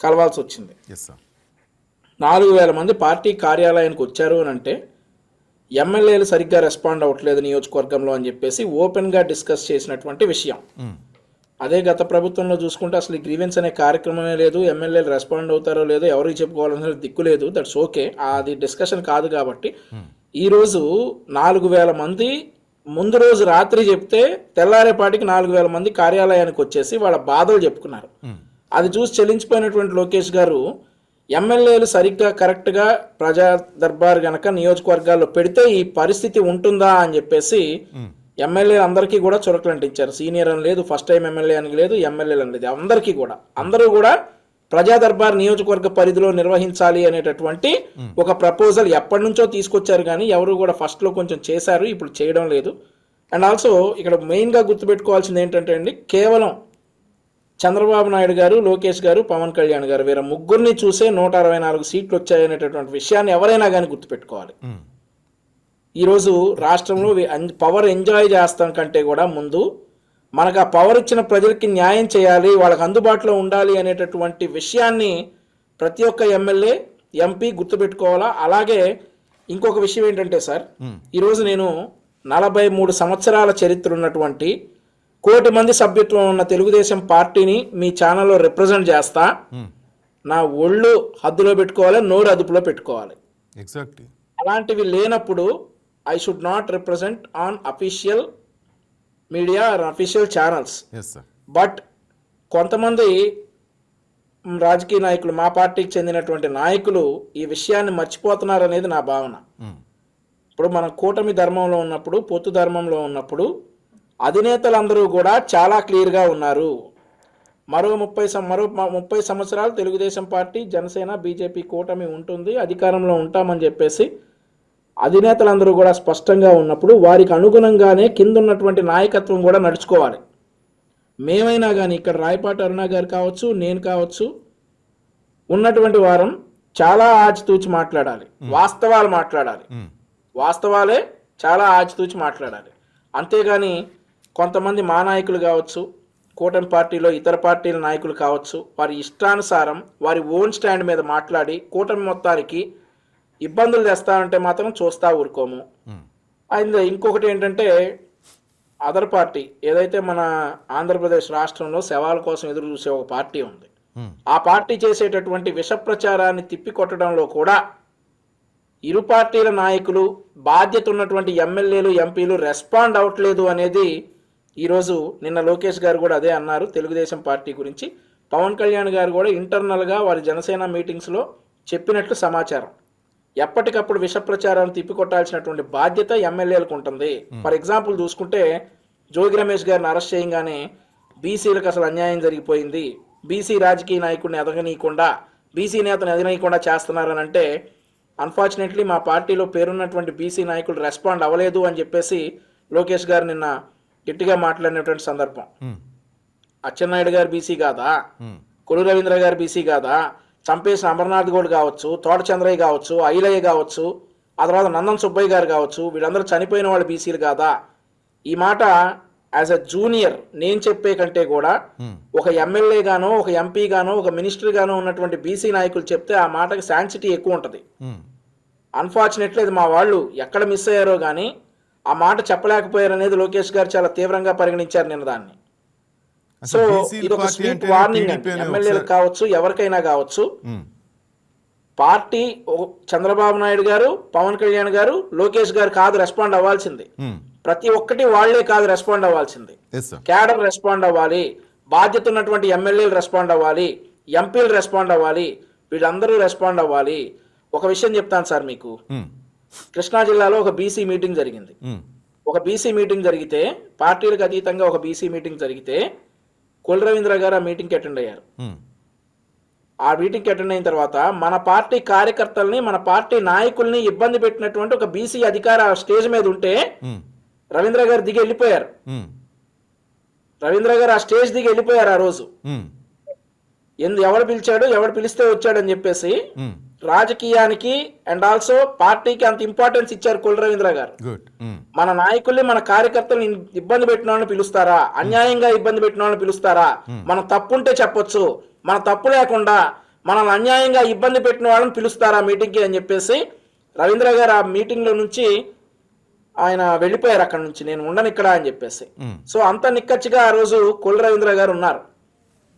కలవాల్సి వచ్చింది. 4,000 మంది పార్టీ కార్యాలయానికి వచ్చారు అని అంటే ఎమ్మెల్యేలు సరిగ్గా రెస్పాండ్ అవ్వట్లేదు నియోజకవర్గంలో అని చెప్పేసి ఓపెన్గా డిస్కస్ చేసినటువంటి విషయం. అదే గత ప్రభుత్వంలో చూసుకుంటే అసలు ఈ గ్రీవెన్స్ అనే కార్యక్రమమే లేదు, ఎమ్మెల్యేలు రెస్పాండ్ అవుతారో లేదో ఎవరికి చెప్పుకోవాలనే దిక్కు లేదు. దట్స్ ఓకే, అది డిస్కషన్ కాదు. కాబట్టి ఈరోజు 4,000 మంది ముందు రోజు రాత్రి చెప్తే తెల్లారేపాటికి 4,000 మంది కార్యాలయానికి వచ్చేసి వాళ్ళ బాధలు చెప్పుకున్నారు. అది చూసి చెల్లించిపోయినటువంటి లోకేష్ గారు ఎమ్మెల్యేలు సరిగ్గా కరెక్ట్గా ప్రజా దర్బార్ గనక నియోజకవర్గాల్లో పెడితే ఈ పరిస్థితి ఉంటుందా అని చెప్పేసి ఎమ్మెల్యేలు అందరికీ కూడా చురకలంటించారు. సీనియర్ అని లేదు, ఫస్ట్ టైం ఎమ్మెల్యే అని లేదు, ఎమ్మెల్యేలు అని లేదు, అందరికీ కూడా అందరూ కూడా ప్రజా దర్బార్ నియోజకవర్గ పరిధిలో నిర్వహించాలి అనేటటువంటి ఒక ప్రపోజల్ ఎప్పటి నుంచో తీసుకొచ్చారు. కానీ ఎవరు కూడా ఫస్ట్లో కొంచెం చేశారు, ఇప్పుడు చేయడం లేదు. అండ్ ఆల్సో ఇక్కడ మెయిన్గా గుర్తుపెట్టుకోవాల్సింది ఏంటంటే అండి, కేవలం చంద్రబాబు నాయుడు గారు, లోకేష్ గారు, పవన్ కళ్యాణ్ గారు వీరు ముగ్గురిని చూసే 164 సీట్లు వచ్చాయనేటటువంటి విషయాన్ని ఎవరైనా కానీ గుర్తుపెట్టుకోవాలి. ఈరోజు రాష్ట్రంలో పవర్ ఎంజాయ్ చేస్తాం కంటే కూడా ముందు మనకు ఆ పవర్ ఇచ్చిన ప్రజలకి న్యాయం చేయాలి, వాళ్ళకి అందుబాటులో ఉండాలి అనేటటువంటి విషయాన్ని ప్రతి ఒక్క ఎమ్మెల్యే, ఎంపీ గుర్తుపెట్టుకోవాలా. అలాగే ఇంకొక విషయం ఏంటంటే సార్, ఈరోజు నేను 43 సంవత్సరాల చరిత్ర ఉన్నటువంటి 1 కోటి మంది సభ్యత్వం ఉన్న తెలుగుదేశం పార్టీని మీ ఛానల్లో రిప్రజెంట్ చేస్తా. నా ఒళ్ళు హద్దులో పెట్టుకోవాలి, నోరు అదుపులో పెట్టుకోవాలి. ఎగ్జాక్ట్లీ. అలాంటివి లేనప్పుడు I should not represent on official media are official channels. But కొంతమంది రాజకీయ నాయకులు, మా పార్టీకి చెందినటువంటి నాయకులు ఈ విషయాన్ని మర్చిపోతున్నారు అనేది నా భావన. ఇప్పుడు మనం కూటమి ధర్మంలో ఉన్నప్పుడు, పొత్తు ధర్మంలో ఉన్నప్పుడు అధినేతలందరూ కూడా చాలా క్లియర్గా ఉన్నారు. మరో 30 సంవత్సరాలు తెలుగుదేశం పార్టీ, జనసేన, బీజేపీ కూటమి ఉంటుంది, అధికారంలో ఉంటామని చెప్పేసి అధినేతలందరూ కూడా స్పష్టంగా ఉన్నప్పుడు వారికి అనుగుణంగానే కింద ఉన్నటువంటి నాయకత్వం కూడా నడుచుకోవాలి. మేమైనా కానీ ఇక్కడ రాయపాటి అరుణ గారు కావచ్చు, నేను కావచ్చు, ఉన్నటువంటి వారం చాలా ఆచితూచి మాట్లాడాలి, వాస్తవాలు మాట్లాడాలి, వాస్తవాలే చాలా ఆచితూచి మాట్లాడాలి. అంతేగాని కొంతమంది మా నాయకులు కావచ్చు, కూటమి పార్టీలో ఇతర పార్టీల నాయకులు కావచ్చు, వారి ఇష్టానుసారం వారి ఓన్ స్టాండ్ మీద మాట్లాడి కూటమి మొత్తానికి ఇబ్బందులు తెస్తామంటే మాత్రం చూస్తా ఊరుకోము. అండ్ ఇంకొకటి ఏంటంటే, అదర్ పార్టీ ఏదైతే మన ఆంధ్రప్రదేశ్ రాష్ట్రంలో శవాల కోసం ఎదురు చూసే ఒక పార్టీ ఉంది, ఆ పార్టీ చేసేటటువంటి విష ప్రచారాన్ని తిప్పికొట్టడంలో కూడా ఇరు పార్టీల నాయకులు, బాధ్యత ఉన్నటువంటి ఎమ్మెల్యేలు, ఎంపీలు రెస్పాండ్ అవ్వట్లేదు అనేది ఈరోజు నిన్న లోకేష్ గారు కూడా అదే అన్నారు తెలుగుదేశం పార్టీ గురించి. పవన్ కళ్యాణ్ గారు కూడా ఇంటర్నల్గా వారి జనసేన మీటింగ్స్లో చెప్పినట్లు సమాచారం. ఎప్పటికప్పుడు విష ప్రచారాన్ని తిప్పికొట్టాల్సినటువంటి బాధ్యత ఎమ్మెల్యేలకు ఉంటుంది. ఫర్ ఎగ్జాంపుల్ చూసుకుంటే జోగి రమేష్ గారిని అరెస్ట్ చేయగానే బీసీలకు అసలు అన్యాయం జరిగిపోయింది, బీసీ రాజకీయ నాయకుడిని ఎదగనీయకుండా, బీసీ నేతను ఎదగనీయకుండా చేస్తున్నారని అంటే అన్ఫార్చునేట్లీ మా పార్టీలో పేరున్నటువంటి బీసీ నాయకులు రెస్పాండ్ అవ్వలేదు అని చెప్పేసి లోకేష్ గారు నిన్న గట్టిగా మాట్లాడినటువంటి సందర్భం. అచ్చెన్నాయుడు గారు బీసీ కాదా, కొల్లు రవీంద్ర గారు బీసీ కాదా, చంపేసిన అమర్నాథ్ గౌడ్ కావచ్చు, తోట చంద్రయ్య కావచ్చు, ఐలయ్య కావచ్చు, ఆ తర్వాత నందన్ సుబ్బయ్య గారు కావచ్చు, వీళ్ళందరూ చనిపోయిన వాళ్ళు బీసీలు కాదా? ఈ మాట యాజ్ అ జూనియర్ నేను చెప్పే కంటే కూడా ఒక ఎమ్మెల్యే గానో, ఒక ఎంపీ గానో, ఒక మినిస్టర్ గానో ఉన్నటువంటి బీసీ నాయకులు చెప్తే ఆ మాటకి శాన్సిటీ ఎక్కువ ఉంటుంది. అన్ఫార్చునేట్లీ అది మా వాళ్ళు ఎక్కడ మిస్ అయ్యారో కానీ ఆ మాట చెప్పలేకపోయారు అనేది లోకేష్ గారు చాలా తీవ్రంగా పరిగణించారు నిన్న దాన్ని. సో ఇది ఒక స్వీట్ వార్నింగ్ అండి ఎమ్మెల్యేలకు కావచ్చు, ఎవరికైనా కావచ్చు. పార్టీ చంద్రబాబు నాయుడు గారు, పవన్ కళ్యాణ్ గారు, లోకేష్ గారు కాదు రెస్పాండ్ అవ్వాల్సింది. ప్రతి ఒక్కటి వాళ్లే కాదు రెస్పాండ్ అవ్వాల్సింది. క్యాడర్ రెస్పాండ్ అవ్వాలి, బాధ్యత ఉన్నటువంటి ఎమ్మెల్యేలు రెస్పాండ్ అవ్వాలి, ఎంపీలు రెస్పాండ్ అవ్వాలి, వీళ్ళందరూ రెస్పాండ్ అవ్వాలి. ఒక విషయం చెప్తాను సార్ మీకు. కృష్ణా జిల్లాలో ఒక బీసీ మీటింగ్ జరిగింది. ఒక బీసీ మీటింగ్ జరిగితే, పార్టీలకు అతీతంగా ఒక బీసీ మీటింగ్ జరిగితే కొల్లు రవీంద్ర గారు ఆ మీటింగ్కి అటెండ్ అయ్యారు. ఆ మీటింగ్కి అటెండ్ అయిన తర్వాత మన పార్టీ కార్యకర్తల్ని, మన పార్టీ నాయకుల్ని ఇబ్బంది పెట్టినటువంటి ఒక బీసీ అధికార స్టేజ్ మీద ఉంటే రవీంద్ర గారు దిగి వెళ్ళిపోయారు. రవీంద్ర గారు ఆ స్టేజ్ దిగి వెళ్ళిపోయారు ఆ రోజు. ఎవడు పిలిచాడు, ఎవడు పిలిస్తే వచ్చాడు అని చెప్పేసి రాజకీయానికి అండ్ ఆల్సో పార్టీకి అంత ఇంపార్టెన్స్ ఇచ్చారు కొల్లు రవీంద్ర గారు. మన నాయకుల్ని, మన కార్యకర్తల్ని ఇబ్బంది పెట్టిన వాళ్ళని పిలుస్తారా, అన్యాయంగా ఇబ్బంది పెట్టిన వాళ్ళని పిలుస్తారా, మన తప్పుంటే చెప్పొచ్చు, మన తప్పు లేకుండా మనల్ని అన్యాయంగా ఇబ్బంది పెట్టిన వాళ్ళని పిలుస్తారా మీటింగ్కి అని చెప్పేసి రవీంద్ర గారు ఆ మీటింగ్ లో నుంచి ఆయన వెళ్ళిపోయారు అక్కడ నుంచి, నేను ఉండను ఇక్కడ అని చెప్పేసి. సో అంత నిక్కచ్చిగా ఆ రోజు కొల్లు రవీంద్ర గారు ఉన్నారు.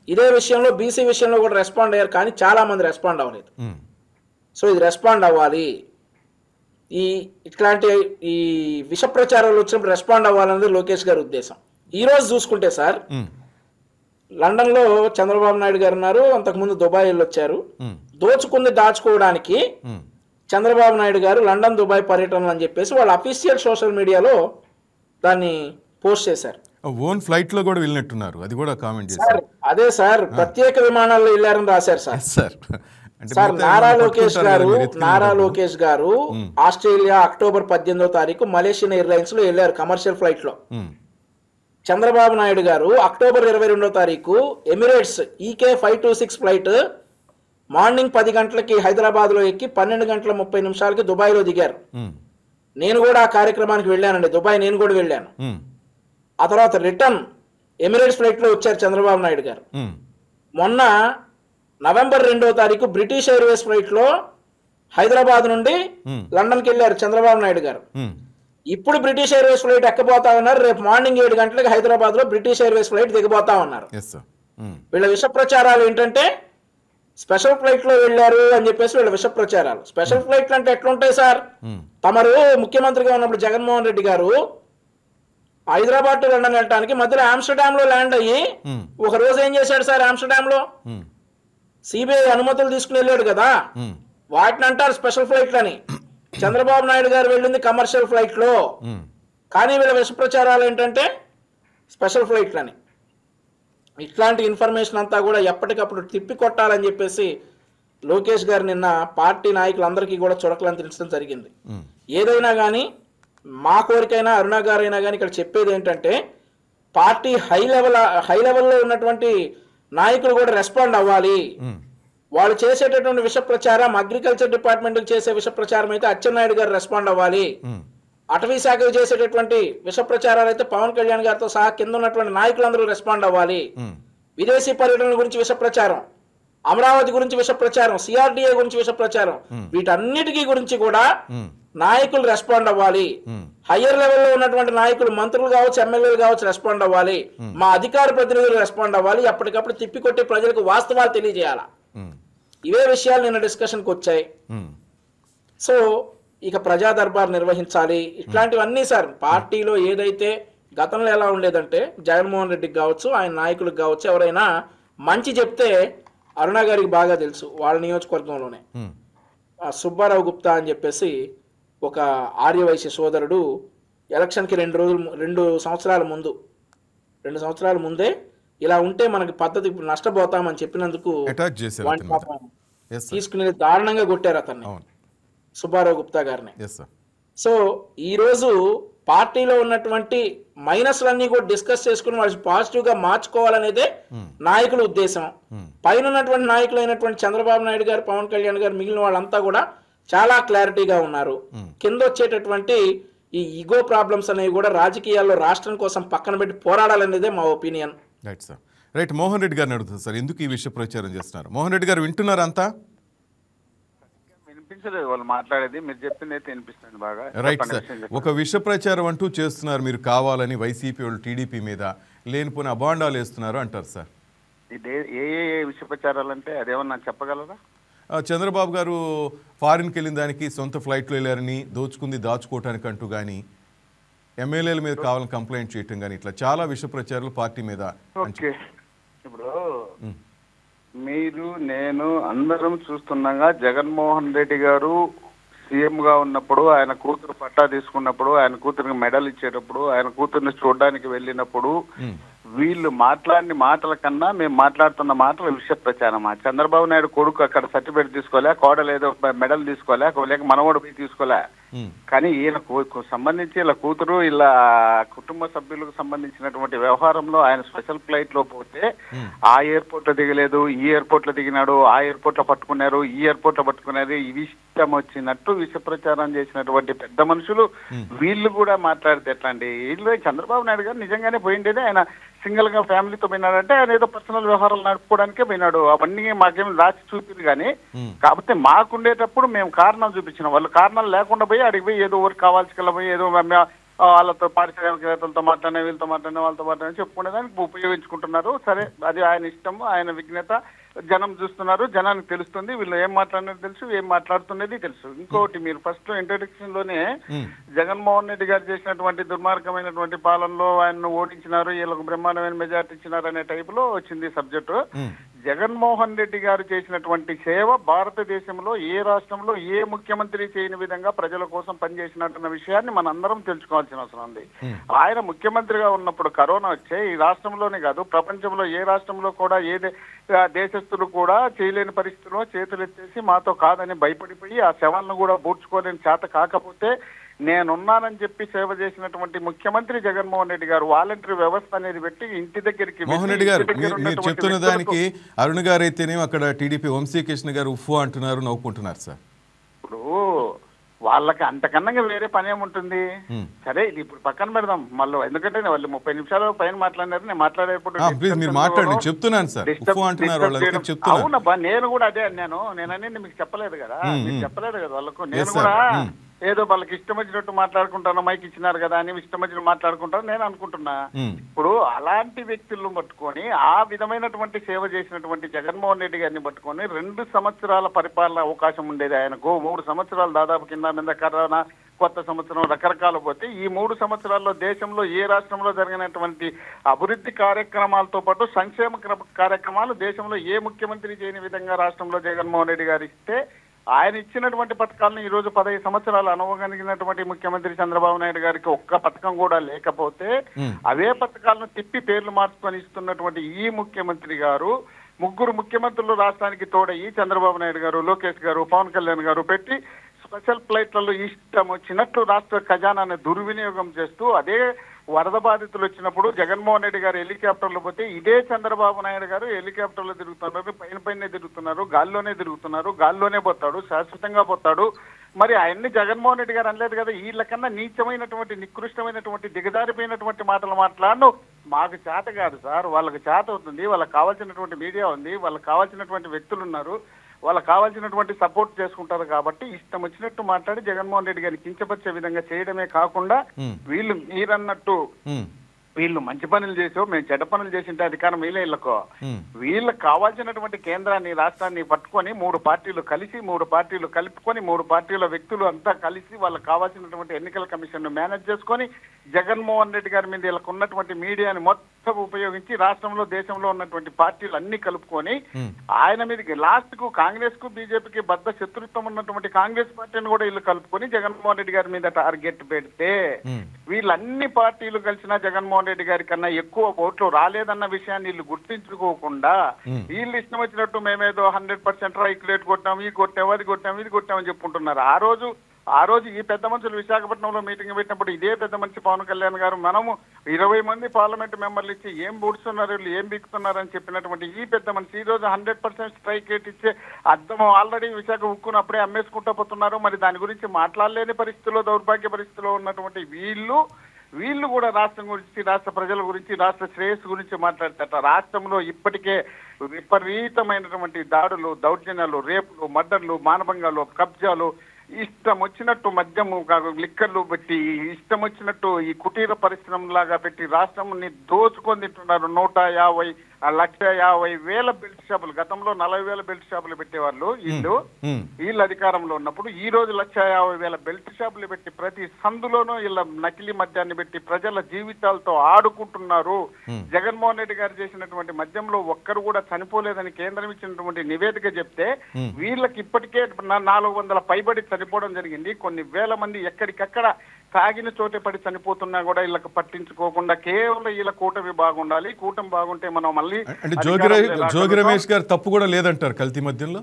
ఇదే విషయంలో బీసీ విషయంలో కూడా రెస్పాండ్ అయ్యారు, కానీ చాలా మంది రెస్పాండ్ అవ్వలేదు. సో ఇది రెస్పాండ్ అవ్వాలి. ఇట్లాంటి ఈ విష ప్రచారాలు వచ్చినప్పుడు రెస్పాండ్ అవ్వాలన్నది లోకేష్ గారి ఉద్దేశం. ఈ రోజు చూసుకుంటే సార్, లండన్ లో చంద్రబాబు నాయుడు గారు ఉన్నారు, అంతకుముందు దుబాయ్ వెళ్ళొచ్చారు. దోచుకుంది దాచుకోవడానికి చంద్రబాబు నాయుడు గారు లండన్ దుబాయ్ పర్యటనలు అని చెప్పేసి వాళ్ళ అఫీషియల్ సోషల్ మీడియాలో దాన్ని పోస్ట్ చేశారు. ఓన్ ఫ్లైట్ లో కూడా వెళ్ళినట్టున్నారు, అది కూడా కామెంట్ చేశారు. అదే సార్, ప్రత్యేక విమానాల్లో వెళ్ళారని రాశారు సార్. సార్ నారా లోకేష్ గారు ఆస్ట్రేలియా అక్టోబర్ 18వ తారీఖు మలేషియన్ ఎయిర్లైన్స్ లో వెళ్ళారు, కమర్షియల్ ఫ్లైట్ లో. చంద్రబాబు నాయుడు గారు అక్టోబర్ 22వ తారీఖు ఎమిరేట్స్ EK 526 ఫ్లైట్ మార్నింగ్ 10 గంటలకి హైదరాబాద్ లో ఎక్కి 12 గంటల 30 నిమిషాలకి దుబాయ్ లో దిగారు. నేను కూడా ఆ కార్యక్రమానికి వెళ్ళానండి, దుబాయ్ నేను కూడా వెళ్ళాను. ఆ తర్వాత రిటర్న్ ఎమిరేట్స్ ఫ్లైట్ లో వచ్చారు చంద్రబాబు నాయుడు గారు. మొన్న నవంబర్ 2వ తారీఖు బ్రిటిష్ ఎయిర్వేస్ ఫ్లైట్ లో హైదరాబాద్ నుండి లండన్కి వెళ్ళారు చంద్రబాబు నాయుడు గారు. ఇప్పుడు బ్రిటిష్ ఎయిర్వేస్ ఫ్లైట్ ఎక్కబోతా ఉన్నారు, రేపు మార్నింగ్ 7 గంటలకు హైదరాబాద్ లో బ్రిటిష్ ఎయిర్వేస్ ఫ్లైట్ దిగబోతా ఉన్నారు. వీళ్ళ విష ప్రచారాలు ఏంటంటే స్పెషల్ ఫ్లైట్ లో వెళ్ళారు అని చెప్పేసి వీళ్ళ విష ప్రచారాలు. స్పెషల్ ఫ్లైట్లు అంటే ఎట్లుంటాయి సార్? తమరు ముఖ్యమంత్రిగా ఉన్నప్పుడు జగన్మోహన్ రెడ్డి గారు హైదరాబాద్ టు లండన్ వెళ్ళడానికి మధ్యలో ఆమ్స్టర్డామ్ లో ల్యాండ్ అయ్యి ఒక రోజు ఏం చేశాడు సార్? ఆమ్స్టర్డామ్ లో సిబిఐ అనుమతులు తీసుకుని వెళ్ళాడు కదా, వాటిని అంటారు స్పెషల్ ఫ్లైట్లు అని. చంద్రబాబు నాయుడు గారు వెళ్ళింది కమర్షియల్ ఫ్లైట్ లో, కానీ వీళ్ళ విష ప్రచారాలు ఏంటంటే స్పెషల్ ఫ్లైట్లని. ఇట్లాంటి ఇన్ఫర్మేషన్ అంతా కూడా ఎప్పటికప్పుడు తిప్పి కొట్టాలని చెప్పేసి లోకేష్ గారు నిన్న పార్టీ నాయకులందరికీ కూడా చురకలంతించడం జరిగింది. ఏదైనా కానీ మా కోరికైనా అరుణ గారైనా కానీ ఇక్కడ చెప్పేది ఏంటంటే పార్టీ హై లెవెల్లో ఉన్నటువంటి నాయకులు కూడా రెస్పాండ్ అవ్వాలి. వాళ్ళు చేసేటటువంటి విష ప్రచారం, అగ్రికల్చర్ డిపార్ట్మెంట్ చేసే విష ప్రచారం అయితే అచ్చెన్నాయుడు గారు రెస్పాండ్ అవ్వాలి. అటవీ శాఖకు చేసేటటువంటి విష ప్రచారాలు అయితే పవన్ కళ్యాణ్ గారితో సహా కింద ఉన్నటువంటి నాయకులందరూ రెస్పాండ్ అవ్వాలి. విదేశీ పర్యటన గురించి విష ప్రచారం, అమరావతి గురించి విష ప్రచారం, CRDA గురించి విష ప్రచారం, వీటన్నిటికీ గురించి కూడా నాయకులు రెస్పాండ్ అవ్వాలి. హయ్యర్ లెవెల్లో ఉన్నటువంటి నాయకులు, మంత్రులు కావచ్చు, ఎమ్మెల్యేలు కావచ్చు, రెస్పాండ్ అవ్వాలి. మా అధికార ప్రతినిధులు రెస్పాండ్ అవ్వాలి. ఎప్పటికప్పుడు తిప్పికొట్టి ప్రజలకు వాస్తవాలు తెలియజేయాలా. ఇవే విషయాలు నిన్న డిస్కషన్కి వచ్చాయి. సో ఇక ప్రజా దర్బార్ నిర్వహించాలి. ఇట్లాంటివన్నీ సార్ పార్టీలో ఏదైతే గతంలో ఎలా ఉండేదంటే జగన్మోహన్ రెడ్డికి కావచ్చు, ఆయన నాయకులకు కావచ్చు, ఎవరైనా మంచి చెప్తే అరుణ గారికి బాగా తెలుసు, వాళ్ళ నియోజకవర్గంలోనే సుబ్బారావు గుప్తా అని చెప్పేసి ఒక ఆర్యవైశ్య సోదరుడు ఎలక్షన్కి 2 సంవత్సరాల ముందే ఇలా ఉంటే మనకి పద్ధతి ఇప్పుడు నష్టపోతామని చెప్పినందుకు తీసుకునేది దారుణంగా కొట్టారు అతన్ని, సుబ్బారావు గుప్తా గారిని. సో ఈరోజు పార్టీలో ఉన్నటువంటి మైనస్లన్నీ కూడా డిస్కస్ చేసుకుని వాళ్ళు పాజిటివ్ గా మార్చుకోవాలనేదే నాయకుల ఉద్దేశం. పైన ఉన్నటువంటి నాయకులు అయినటువంటి చంద్రబాబు నాయుడు గారు, పవన్ కళ్యాణ్ గారు, మిగిలిన వాళ్ళంతా కూడా చాలా క్లారిటీగా ఉన్నారు. కింద వచ్చేటటువంటి ఈ ఈగో ప్రాబ్లమ్స్ అనేవి కూడా రాజకీయాల్లో రాష్ట్రం కోసం పక్కన పెట్టి పోరాడాలనేదే మా opinion. Right sir. Right, Mohan Reddy గారిని అడుగుతుంది సార్, ఎందుకు ఈ విషయ ప్రచారం చేస్తున్నారు? మోహన్ రెడ్డి గారు వింటున్నారు అంతా? వినిపించలేదు వాళ్ళు మాట్లాడేది, మీరు చెప్పింది అయితే వినిపిస్తుంది బాగా. రైట్ సార్, ఒక విష ప్రచారం అంటూ చేస్తున్నారు మీరు, కావాలని వైసీపీ వాళ్ళు టీడీపీ మీద లేనిపోయిన అబాండాలు వేస్తున్నారు అంటారు సార్. ఇది ఏ విషయ ప్రచారాలు అంటే అదేమన్నా చెప్పగలరా? చంద్రబాబు గారు ఫారిన్కి వెళ్ళిన దానికి సొంత ఫ్లైట్లో వెళ్ళారని, దోచుకుంది దాచుకోవటానికి అంటూ కానీ, ఎమ్మెల్యేల మీద కావాలని కంప్లైంట్ చేయటం కానీ, ఇట్లా చాలా విష ప్రచారాలు పార్టీ మీద. ఓకే, ఇప్పుడు మీరు నేను అందరం చూస్తుండగా జగన్మోహన్ రెడ్డి గారు సీఎం గా ఉన్నప్పుడు, ఆయన కూతురు పట్టా తీసుకున్నప్పుడు, ఆయన కూతురికి మెడల్ ఇచ్చేటప్పుడు, ఆయన కూతుర్ని చూడడానికి వెళ్ళినప్పుడు వీళ్ళు మాట్లాడిన మాటల కన్నా మేము మాట్లాడుతున్న మాటల విషయ ప్రచారమా? చంద్రబాబు నాయుడు కొడుకు అక్కడ సర్టిఫికేట్ తీసుకోలే, కోడలు ఏదో మెడల్ తీసుకోలే, లేక మనవడు పోయి తీసుకోలే, కానీ ఈయన సంబంధించి ఇలా కూతురు ఇలా కుటుంబ సభ్యులకు సంబంధించినటువంటి వ్యవహారంలో ఆయన స్పెషల్ ఫ్లైట్ లో పోతే ఆ ఎయిర్పోర్ట్ లో దిగలేదు, ఈ ఎయిర్పోర్ట్ లో దిగినాడు, ఆ ఎయిర్పోర్ట్ లో పట్టుకున్నారు, ఈ ఎయిర్పోర్ట్ లో పట్టుకున్నారు, ఇవి ఇష్టం వచ్చినట్టు విష ప్రచారం చేసినటువంటి పెద్ద మనుషులు వీళ్ళు కూడా మాట్లాడితే ఎట్లా అండి? వీళ్ళు చంద్రబాబు నాయుడు గారు నిజంగానే పోయిండేది ఆయన సింగిల్ గా ఫ్యామిలీతో పోయినాడంటే ఆయన ఏదో పర్సనల్ వ్యవహారాలు నడుపుకోవడానికే పోయినాడు. అవన్నీ మాకేమి రాసి చూపిరు కానీ, కాకపోతే మాకుండేటప్పుడు మేము కారణం చూపించినాం. వాళ్ళు కారణాలు లేకుండా పోయి అడిగి పోయి ఏదో ఊరికి కావాల్సి పోయి ఏదో వాళ్ళతో పారిశ్రామికవేత్తలతో మాట్లాడినా, వీళ్ళతో మాట్లాడినా, వాళ్ళతో మాట్లాడినా చెప్పుకునేదానికి ఉపయోగించుకుంటున్నారు. సరే, అది ఆయన ఇష్టము, ఆయన విఘ్నత. జనం చూస్తున్నారు, జనానికి తెలుస్తుంది వీళ్ళు ఏం మాట్లాడినది తెలుసు, ఏం మాట్లాడుతున్నది తెలుసు. ఇంకోటి, మీరు ఫస్ట్ ఇంట్రడక్షన్ లోనే జగన్మోహన్ రెడ్డి గారు చేసినటువంటి దుర్మార్గమైనటువంటి పాలనలో ఆయన్ను ఓడించినారు, వీళ్ళకు బ్రహ్మాండమైన మెజార్టీ ఇచ్చినారు అనే టైప్ లో వచ్చింది సబ్జెక్టు. జగన్మోహన్ రెడ్డి గారు చేసినటువంటి సేవ భారతదేశంలో ఏ రాష్ట్రంలో ఏ ముఖ్యమంత్రి చేయని విధంగా ప్రజల కోసం పనిచేసినట్టున్న విషయాన్ని మనందరం తెలుసుకోవాల్సిన అవసరం ఉంది. ఆయన ముఖ్యమంత్రిగా ఉన్నప్పుడు కరోనా వచ్చే ఈ రాష్ట్రంలోనే కాదు, ప్రపంచంలో ఏ రాష్ట్రంలో కూడా ఏ దేశస్తులు కూడా చేయలేని పరిస్థితిలో చేతులు ఎత్తేసి మాతో కాదని భయపడిపోయి ఆ శవాలను కూడా బూడ్చుకోలేని చేత కాకపోతే నేనున్నానని చెప్పి సేవ చేసినటువంటి ముఖ్యమంత్రి జగన్మోహన్ రెడ్డి గారు వాలంటరీ వ్యవస్థ అనేది పెట్టి ఇంటి దగ్గరికి. మోహన్ రెడ్డి గారు, మీరు చెప్తున్న దానికి అరుణ్ గారు అయితేనే అక్కడ టీడీపీ వంశీకృష్ణ గారు ఉఫ్ఫు అంటున్నారు, నవ్వుకుంటున్నారు సార్. ఇప్పుడు వాళ్ళకి అంతకన్నా వేరే పని ఏముంటుంది? సరే, ఇది ఇప్పుడు పక్కన పెడదాం మళ్ళీ, ఎందుకంటే వాళ్ళు 30 నిమిషాలు పైన మాట్లాడినారు. నేను మాట్లాడేప్పుడు చెప్తున్నాను సార్, అవునబ్బా, నేను కూడా అదే అన్నాను. నేను అనేది మీకు చెప్పలేదు కదా, మీకు చెప్పలేదు కదా వాళ్ళకు. నేను కూడా ఏదో వాళ్ళకి ఇష్టం వచ్చినట్టు మాట్లాడుకుంటాను, మైక్ ఇచ్చినారు కదా అని ఇష్టం వచ్చినట్టు మాట్లాడుకుంటాను నేను అనుకుంటున్నా. ఇప్పుడు అలాంటి వ్యక్తులను పట్టుకొని ఆ విధమైనటువంటి సేవ చేసినటువంటి జగన్మోహన్ రెడ్డి గారిని పట్టుకొని 2 సంవత్సరాల పరిపాలన అవకాశం ఉండేది ఆయనకు. 3 సంవత్సరాలు దాదాపు కింద మీద కరోనా, కొత్త సంవత్సరం, రకరకాలు పోతే ఈ 3 సంవత్సరాల్లో దేశంలో ఏ రాష్ట్రంలో జరిగినటువంటి అభివృద్ధి కార్యక్రమాలతో పాటు సంక్షేమ కార్యక్రమాలు దేశంలో ఏ ముఖ్యమంత్రి చేయని విధంగా రాష్ట్రంలో జగన్మోహన్ రెడ్డి గారు ఇస్తే, ఆయన ఇచ్చినటువంటి పథకాలను ఈ రోజు 15 సంవత్సరాలు అనుభవగలిగినటువంటి ముఖ్యమంత్రి చంద్రబాబు నాయుడు గారికి ఒక్క పథకం కూడా లేకపోతే అవే పథకాలను తిప్పి పేర్లు మార్చుకొని ఇస్తున్నటువంటి ఈ ముఖ్యమంత్రి గారు 3 ముఖ్యమంత్రులు రాష్ట్రానికి తోడయి చంద్రబాబు నాయుడు గారు, లోకేష్ గారు, పవన్ కళ్యాణ్ గారు పెట్టి స్పెషల్ ఫ్లైట్లలో ఇష్టం వచ్చినట్టు రాష్ట్ర ఖజానాన్ని దుర్వినియోగం చేస్తూ, అదే వరద బాధితులు వచ్చినప్పుడు జగన్మోహన్ రెడ్డి గారు హెలికాప్టర్లు పోతే ఇదే చంద్రబాబు నాయుడు గారు హెలికాప్టర్లో తిరుగుతున్నారు, పైనే తిరుగుతున్నారు, గాల్లోనే తిరుగుతున్నారు, గాల్లోనే పోతాడు, శాశ్వతంగా పోతాడు. మరి ఆయన్ని జగన్మోహన్ రెడ్డి గారు అనలేదు కదా, వీళ్ళకన్నా నీచమైనటువంటి, నికృష్టమైనటువంటి, దిగజారిపోయినటువంటి మాటలు మాట్లాడను మాకు చేత కాదు సార్. వాళ్ళకి చేత అవుతుంది, వాళ్ళకి కావాల్సినటువంటి మీడియా ఉంది, వాళ్ళకి కావాల్సినటువంటి వ్యక్తులు ఉన్నారు, వాళ్ళకి కావాల్సినటువంటి సపోర్ట్ చేసుకుంటారు. కాబట్టి ఇష్టం వచ్చినట్టు మాట్లాడి జగన్మోహన్ రెడ్డి గారిని కించపరిచే విధంగా చేయడమే కాకుండా వీళ్ళు మీరన్నట్టు వీళ్ళు మంచి పనులు చేసో మేము చెడ్డ పనులు చేసింటే అధికారం వీళ్ళకో వీళ్ళకి కావాల్సినటువంటి కేంద్రాన్ని రాష్ట్రాన్ని పట్టుకొని 3 పార్టీలు కలిసి 3 పార్టీలు కలుపుకొని 3 పార్టీల వ్యక్తులు అంతా కలిసి వాళ్ళకి కావాల్సినటువంటి ఎన్నికల కమిషన్ ను మేనేజ్ చేసుకొని జగన్మోహన్ రెడ్డి గారి మీద వీళ్ళకు ఉన్నటువంటి మీడియాని మొత్తం ఉపయోగించి రాష్ట్రంలో దేశంలో ఉన్నటువంటి పార్టీలు అన్ని కలుపుకొని ఆయన మీదకి లాస్ట్ కు కాంగ్రెస్ కు బీజేపీకి బద్ద శత్రుత్వం ఉన్నటువంటి కాంగ్రెస్ పార్టీని కూడా వీళ్ళు కలుపుకొని జగన్మోహన్ రెడ్డి గారి మీద టార్గెట్ పెడితే వీళ్ళన్ని పార్టీలు కలిసినా జగన్మోహన్ రెడ్డి గారి కన్నా ఎక్కువ ఓట్లు రాలేదన్న విషయాన్ని వీళ్ళు గుర్తించుకోకుండా వీళ్ళు ఇష్టం వచ్చినట్టు మేమేదో 100% రైట్ రేట్ కొట్టాం, ఈ కొట్టాం, అది కొట్టాం, ఇది కొట్టామని చెప్పుకుంటున్నారు. ఆ రోజు ఈ పెద్ద మనుషులు విశాఖపట్నంలో మీటింగ్ పెట్టినప్పుడు ఇదే పెద్ద మనిషి పవన్ కళ్యాణ్ గారు మనము 20 మంది పార్లమెంట్ మెంబర్లు ఇచ్చి ఏం బూడుస్తున్నారు వీళ్ళు ఏం బిక్కుతున్నారని చెప్పినటువంటి ఈ పెద్ద మనిషి ఈ రోజు 100% స్ట్రైక్ రేట్ ఇచ్చే అర్థం ఆల్రెడీ విశాఖ ఉక్కును అప్పుడే అమ్మేసుకుంటూ పోతున్నారు. మరి దాని గురించి మాట్లాడలేని పరిస్థితుల్లో దౌర్భాగ్య పరిస్థితిలో ఉన్నటువంటి వీళ్ళు కూడా రాష్ట్రం గురించి, రాష్ట్ర ప్రజల గురించి, రాష్ట్ర శ్రేయస్సు గురించి మాట్లాడతారట. రాష్ట్రంలో ఇప్పటికే విపరీతమైనటువంటి దాడులు, దౌర్జన్యాలు, రేపులు, మర్డర్లు, మానభంగాలు, కబ్జాలు, ఇష్టం వచ్చినట్టు మద్యము లిక్కర్లు పెట్టి ఇష్టం వచ్చినట్టు ఈ కుటీర పరిశ్రమలాగా పెట్టి రాష్ట్రాన్ని దోచుకొని తింటున్నారు. 150,00,000 బెల్ట్ షాపులు, గతంలో 40,000 బెల్ట్ షాపులు పెట్టేవాళ్ళు వీళ్ళు అధికారంలో ఉన్నప్పుడు. ఈ రోజు 150,000 బెల్ట్ షాపులు పెట్టి ప్రతి సందులోనూ వీళ్ళ నకిలీ మద్యాన్ని పెట్టి ప్రజల జీవితాలతో ఆడుకుంటున్నారు. జగన్మోహన్ రెడ్డి గారు చేసినటువంటి మద్యంలో ఒక్కరు కూడా చనిపోలేదని కేంద్రం ఇచ్చినటువంటి నివేదిక చెప్తే వీళ్ళకి ఇప్పటికే 400 పైబడి చనిపోవడం జరిగింది. కొన్ని వేల మంది ఎక్కడికక్కడ తాగిన చోటే పడి చనిపోతున్నా కూడా వీళ్ళకి పట్టించుకోకుండా కేవలం వీళ్ళ కూటమి బాగుండాలి, కూటమి బాగుంటే మనం మళ్ళీ జోగి రమేష్ గారు తప్పు కూడా లేదంటారు కల్తీ మధ్యంలో.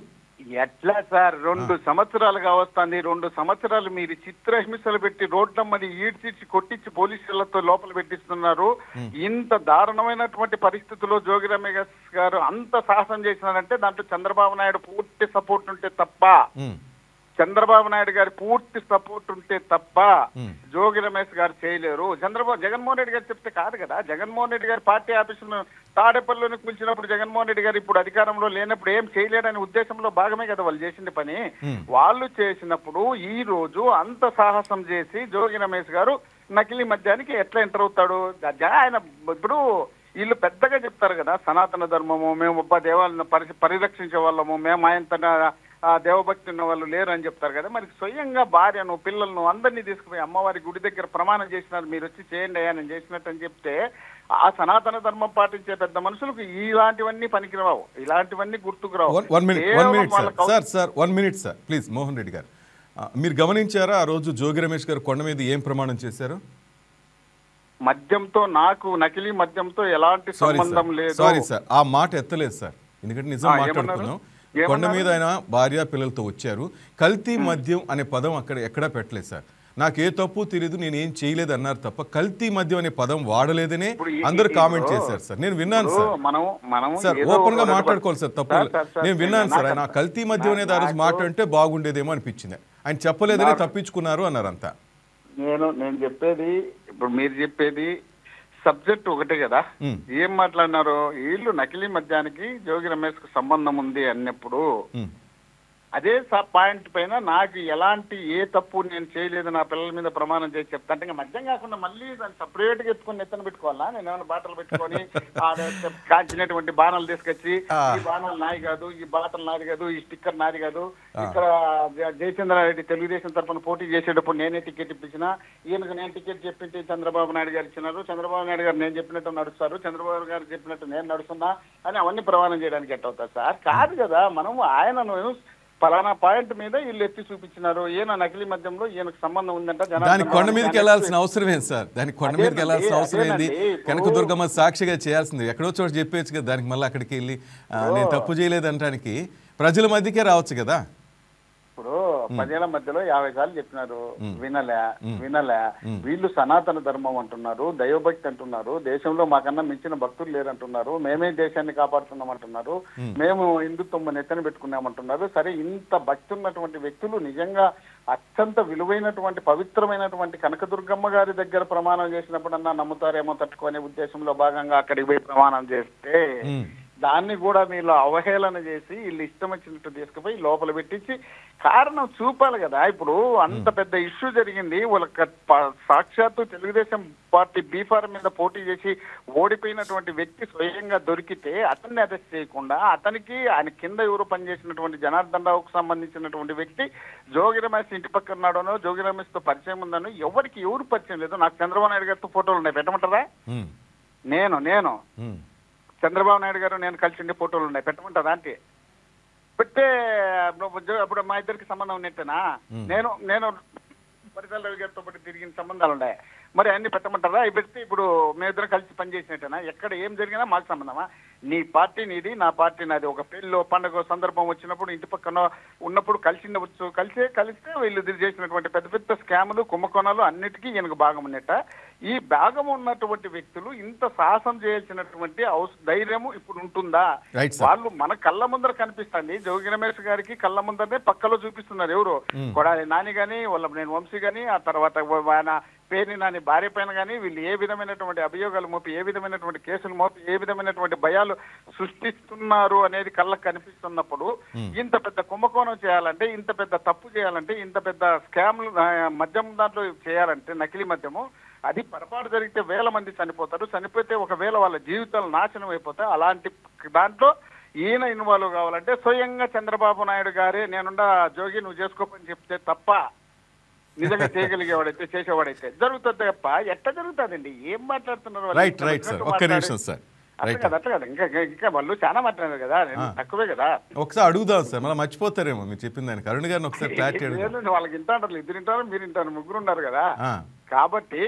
ఎట్లా సార్ 2 సంవత్సరాలుగా వస్తుంది. 2 సంవత్సరాలు మీరు చిత్రహింసలు పెట్టి రోడ్లమ్మని ఈడ్చిచ్చి కొట్టించి పోలీసులతో లోపల పెట్టిస్తున్నారు. ఇంత దారుణమైనటువంటి పరిస్థితుల్లో జోగి రమేష్ గారు అంత సాహసం చేసినారంటే దాంట్లో చంద్రబాబు నాయుడు పూర్తి సపోర్ట్ ఉంటే తప్ప, చంద్రబాబు నాయుడు గారి పూర్తి సపోర్ట్ ఉంటే తప్ప జోగి రమేష్ గారు చేయలేరు. జగన్మోహన్ రెడ్డి గారు చెప్తే కాదు కదా. జగన్మోహన్ రెడ్డి గారి పార్టీ ఆఫీసును తాడేపల్లిలోకి పిలిచినప్పుడు జగన్మోహన్ రెడ్డి గారు ఇప్పుడు అధికారంలో లేనప్పుడు ఏం చేయలేడనే ఉద్దేశంలో భాగమే కదా వాళ్ళు చేసింది పని. వాళ్ళు చేసినప్పుడు ఈ రోజు అంత సాహసం చేసి జోగి రమేష్ గారు నకిలీ మద్యానికి ఎట్లా ఎంటర్ అవుతాడు? ఆయన ఇప్పుడు వీళ్ళు పెద్దగా చెప్తారు కదా, సనాతన ధర్మము, మేము దేవాలను పరిరక్షించే వాళ్ళము, మేము ఆయన దేవభక్తి ఉన్న వాళ్ళు లేరు అని చెప్తారు కదా. మరి స్వయంగా భార్యను, పిల్లలను అందరినీ తీసుకుపోయి అమ్మవారి గుడి దగ్గర ప్రమాణం చేసినారు, మీరు వచ్చి చేయండి అయ్యా నేను చేసినట్టు అని చెప్తే ఆ సనాతన ధర్మం పాటించే పెద్ద మనుషులకు ఇలాంటివన్నీ పనికిరావు, ఇలాంటివన్నీ గుర్తుకు రావు. 1 minute sir please. Mohan Reddy గారు, మీరు గమనించారా ఆ రోజు జోగి రమేష్ గారు కొండ మీద ఏం ప్రమాణం చేశారు? మద్యంతో, నాకు నకిలీ మద్యంతో ఎలాంటి సంబంధం లేదు. సారీ సార్, ఆ మాట ఎత్తలేదు సార్, ఎందుకంటే నిజం మాట్లాడుతున్నాం. కొండ మీద ఆయన భార్య పిల్లలతో వచ్చారు. కల్తీ మద్యం అనే పదం అక్కడ ఎక్కడా పెట్టలేదు సార్. నాకు ఏ తప్పు తెలియదు, నేను ఏం చేయలేదు అన్నారు తప్ప కల్తీ మద్యం అనే పదం వాడలేదనే అందరూ కామెంట్ చేశారు సార్. నేను విన్నాను సార్. సార్ ఓపెన్ గా మాట్లాడుకోవాలి సార్, తప్పు నేను విన్నాను సార్. ఆయన కల్తీ మద్యం అనేది ఆ రోజు మాట్లాడితే బాగుండేదేమో అనిపించింది. ఆయన చెప్పలేదనే తప్పించుకున్నారు అన్నారు అంతా. నేను చెప్పేది, ఇప్పుడు మీరు చెప్పేది సబ్జెక్ట్ ఒకటే కదా. ఏం మాట్లాడినారు వీళ్ళు? నకిలీ మద్యానికి జోగి రమేష్ కు సంబంధం ఉంది అన్నప్పుడు అదే పాయింట్ పైన నాకు ఎలాంటి ఏ తప్పు నేను చేయలేదు, నా పిల్లల మీద ప్రమాణం చేసి చెప్తా అంటే మద్యం కాకుండా మళ్ళీ దాన్ని సపరేట్ గా ఎత్తుకొని ఎత్తన పెట్టుకోవాలా? నేను ఏమైనా బాటలు పెట్టుకొని కాల్చినటువంటి బాణాలు తీసుకొచ్చి ఈ బాణాలు నాది కాదు, ఈ బాటలు నాది కాదు, ఈ స్టిక్కర్ నాది కాదు, ఇక్కడ జయచంద్రారెడ్డి తెలుగుదేశం తరఫున పోటీ చేసేటప్పుడు నేనే టికెట్ ఇప్పించినా, ఈయనకు నేను టికెట్ చెప్పించి చంద్రబాబు నాయుడు గారు ఇచ్చినారు, చంద్రబాబు నాయుడు గారు నేను చెప్పినట్టు నడుస్తారు, చంద్రబాబు గారు చెప్పినట్టు నేను నడుస్తున్నా అని అవన్నీ ప్రమాణం చేయడానికి ఎట్ట అవుతారు సార్? కాదు కదా. మనము ఆయనను పలానా పాయింట్ మీద వీళ్ళు ఎత్తి చూపించినారు, ఈయన నకిలీ మద్యంలో ఈయనకు సంబంధం ఉందంట. దానికి కొండ మీదకి వెళ్లాల్సిన అవసరం ఏంటి సార్? దానికి కొండ మీదకి వెళ్లాల్సిన అవసరం ఏంది? కనకదుర్గమ్మ సాక్షిగా చేయాల్సింది ఎక్కడో చోట చెప్పేచ్చు కదా. దానికి మళ్ళీ అక్కడికి వెళ్ళి నేను తప్పు చేయలేదు అనడానికి ప్రజల మధ్యకే రావచ్చు కదా. ఇప్పుడు 10 ఏళ్ల మధ్యలో 50 సార్లు చెప్పినారు, వినలే. వీళ్ళు సనాతన ధర్మం అంటున్నారు, దైవభక్తి అంటున్నారు, దేశంలో మాకన్నా మించిన భక్తులు లేరంటున్నారు, మేమే దేశాన్ని కాపాడుతున్నాం అంటున్నారు, మేము హిందుత్వం నెత్తని పెట్టుకున్నామంటున్నారు. సరే, ఇంత భక్తి ఉన్నటువంటి వ్యక్తులు నిజంగా అత్యంత విలువైనటువంటి పవిత్రమైనటువంటి కనకదుర్గమ్మ గారి దగ్గర ప్రమాణం చేసినప్పుడన్నా నమ్ముతారేమో తట్టుకునే ఉద్దేశంలో భాగంగా అక్కడికి పోయి ప్రమాణం చేస్తే దాన్ని కూడా వీళ్ళు అవహేళన చేసి వీళ్ళు ఇష్టం వచ్చినట్టు తీసుకుపోయి లోపల పెట్టించి కారణం చూపాలి కదా. ఇప్పుడు అంత పెద్ద ఇష్యూ జరిగింది, వాళ్ళకి సాక్షాత్తు తెలుగుదేశం పార్టీ బీఫారం మీద పోటీ చేసి ఓడిపోయినటువంటి వ్యక్తి స్వయంగా దొరికితే అతన్ని అరెస్ట్ చేయకుండా అతనికి ఆయన కింద ఎవరు పనిచేసినటువంటి జనార్దన్ రావుకు సంబంధించినటువంటి వ్యక్తి జోగి రమేష్ ఇంటి పక్కన ఉన్నాడనో జోగి రమేష్ తో పరిచయం ఉందనో ఎవరు పరిచయం లేదు. నాకు చంద్రబాబు నాయుడు గారితో ఫోటోలు ఉన్నాయి, పెట్టమంటారా? నేను చంద్రబాబు నాయుడు గారు నేను కలిసి ఉండే ఫోటోలు ఉన్నాయి, పెట్టమంటారా అంటే పెడితే అప్పుడు మా ఇద్దరికి సంబంధం ఉన్నట్టేనా? నేను పరిసర రవి గారితో పాటు తిరిగిన సంబంధాలు ఉన్నాయి, మరి అన్ని పెట్టమంటారా? అవి పెడితే ఇప్పుడు మేమిద్దరం కలిసి పనిచేసినట్టేనా? ఎక్కడ ఏం జరిగినా మాకు సంబంధమా? నీ పార్టీ నీది, నా పార్టీ నాది. ఒక పెళ్ళిలో పండుగ సందర్భం వచ్చినప్పుడు ఇంటి పక్కన ఉన్నప్పుడు కలిస్తే వీళ్ళు చేసినటువంటి పెద్ద పెద్ద స్కాములు కుంభకోణాలు అన్నిటికీ ఈయనకు భాగం ఉన్నట్ట. ఈ భాగం ఉన్నటువంటి వ్యక్తులు ఇంత సాహసం చేయాల్సినటువంటి ధైర్యము ఇప్పుడు ఉంటుందా? వాళ్ళు మన కళ్ళ ముందర కనిపిస్తుంది. జోగి రమేష్ గారికి కళ్ళ ముందరనే పక్కలో చూపిస్తున్నారు ఎవరు, కొడాలి నాని గాని, వాళ్ళ నేను వంశీ గాని, ఆ తర్వాత ఆయన పేరుని నాని భార్య పైన కానీ వీళ్ళు ఏ విధమైనటువంటి అభియోగాలు మోపి, ఏ విధమైనటువంటి కేసులు మోపి, ఏ విధమైనటువంటి భయాలు సృష్టిస్తున్నారు అనేది కళ్ళకు కనిపిస్తున్నప్పుడు ఇంత పెద్ద కుంభకోణం చేయాలంటే, ఇంత పెద్ద తప్పు చేయాలంటే, ఇంత పెద్ద స్కామ్లు మద్యం దాంట్లో చేయాలంటే, నకిలీ మద్యము, అది పొరపాటు జరిగితే 1000 మంది చనిపోతారు. చనిపోతే 1000 వాళ్ళ జీవితాలు నాశనం అయిపోతాయి. అలాంటి దాంట్లో ఈయన ఇన్వాల్వ్ కావాలంటే స్వయంగా చంద్రబాబు నాయుడు గారే నేనుండా జోగి నువ్వు చేసుకోపని చెప్తే తప్ప నిజంగా చేయగలిగేవాడైతే చేసేవాడైతే జరుగుతుంది తప్ప ఎట్లా జరుగుతుందండి? ఏం మాట్లాడుతున్నారు? అట్లా కదా ఇంకా వాళ్ళు చాలా మాట్లాడారు కదా, తక్కువే కదా. ఒకసారి అడుగుదాం సార్, మళ్ళీ మర్చిపోతారేమో మీరు చెప్పింది దానికి. అరుణ్ గారిని ఒకసారి వాళ్ళకి ఇంత అంటారు, 2 వింటారు, మీరు వింటారు, 3 ఉన్నారు కదా. కాబట్టి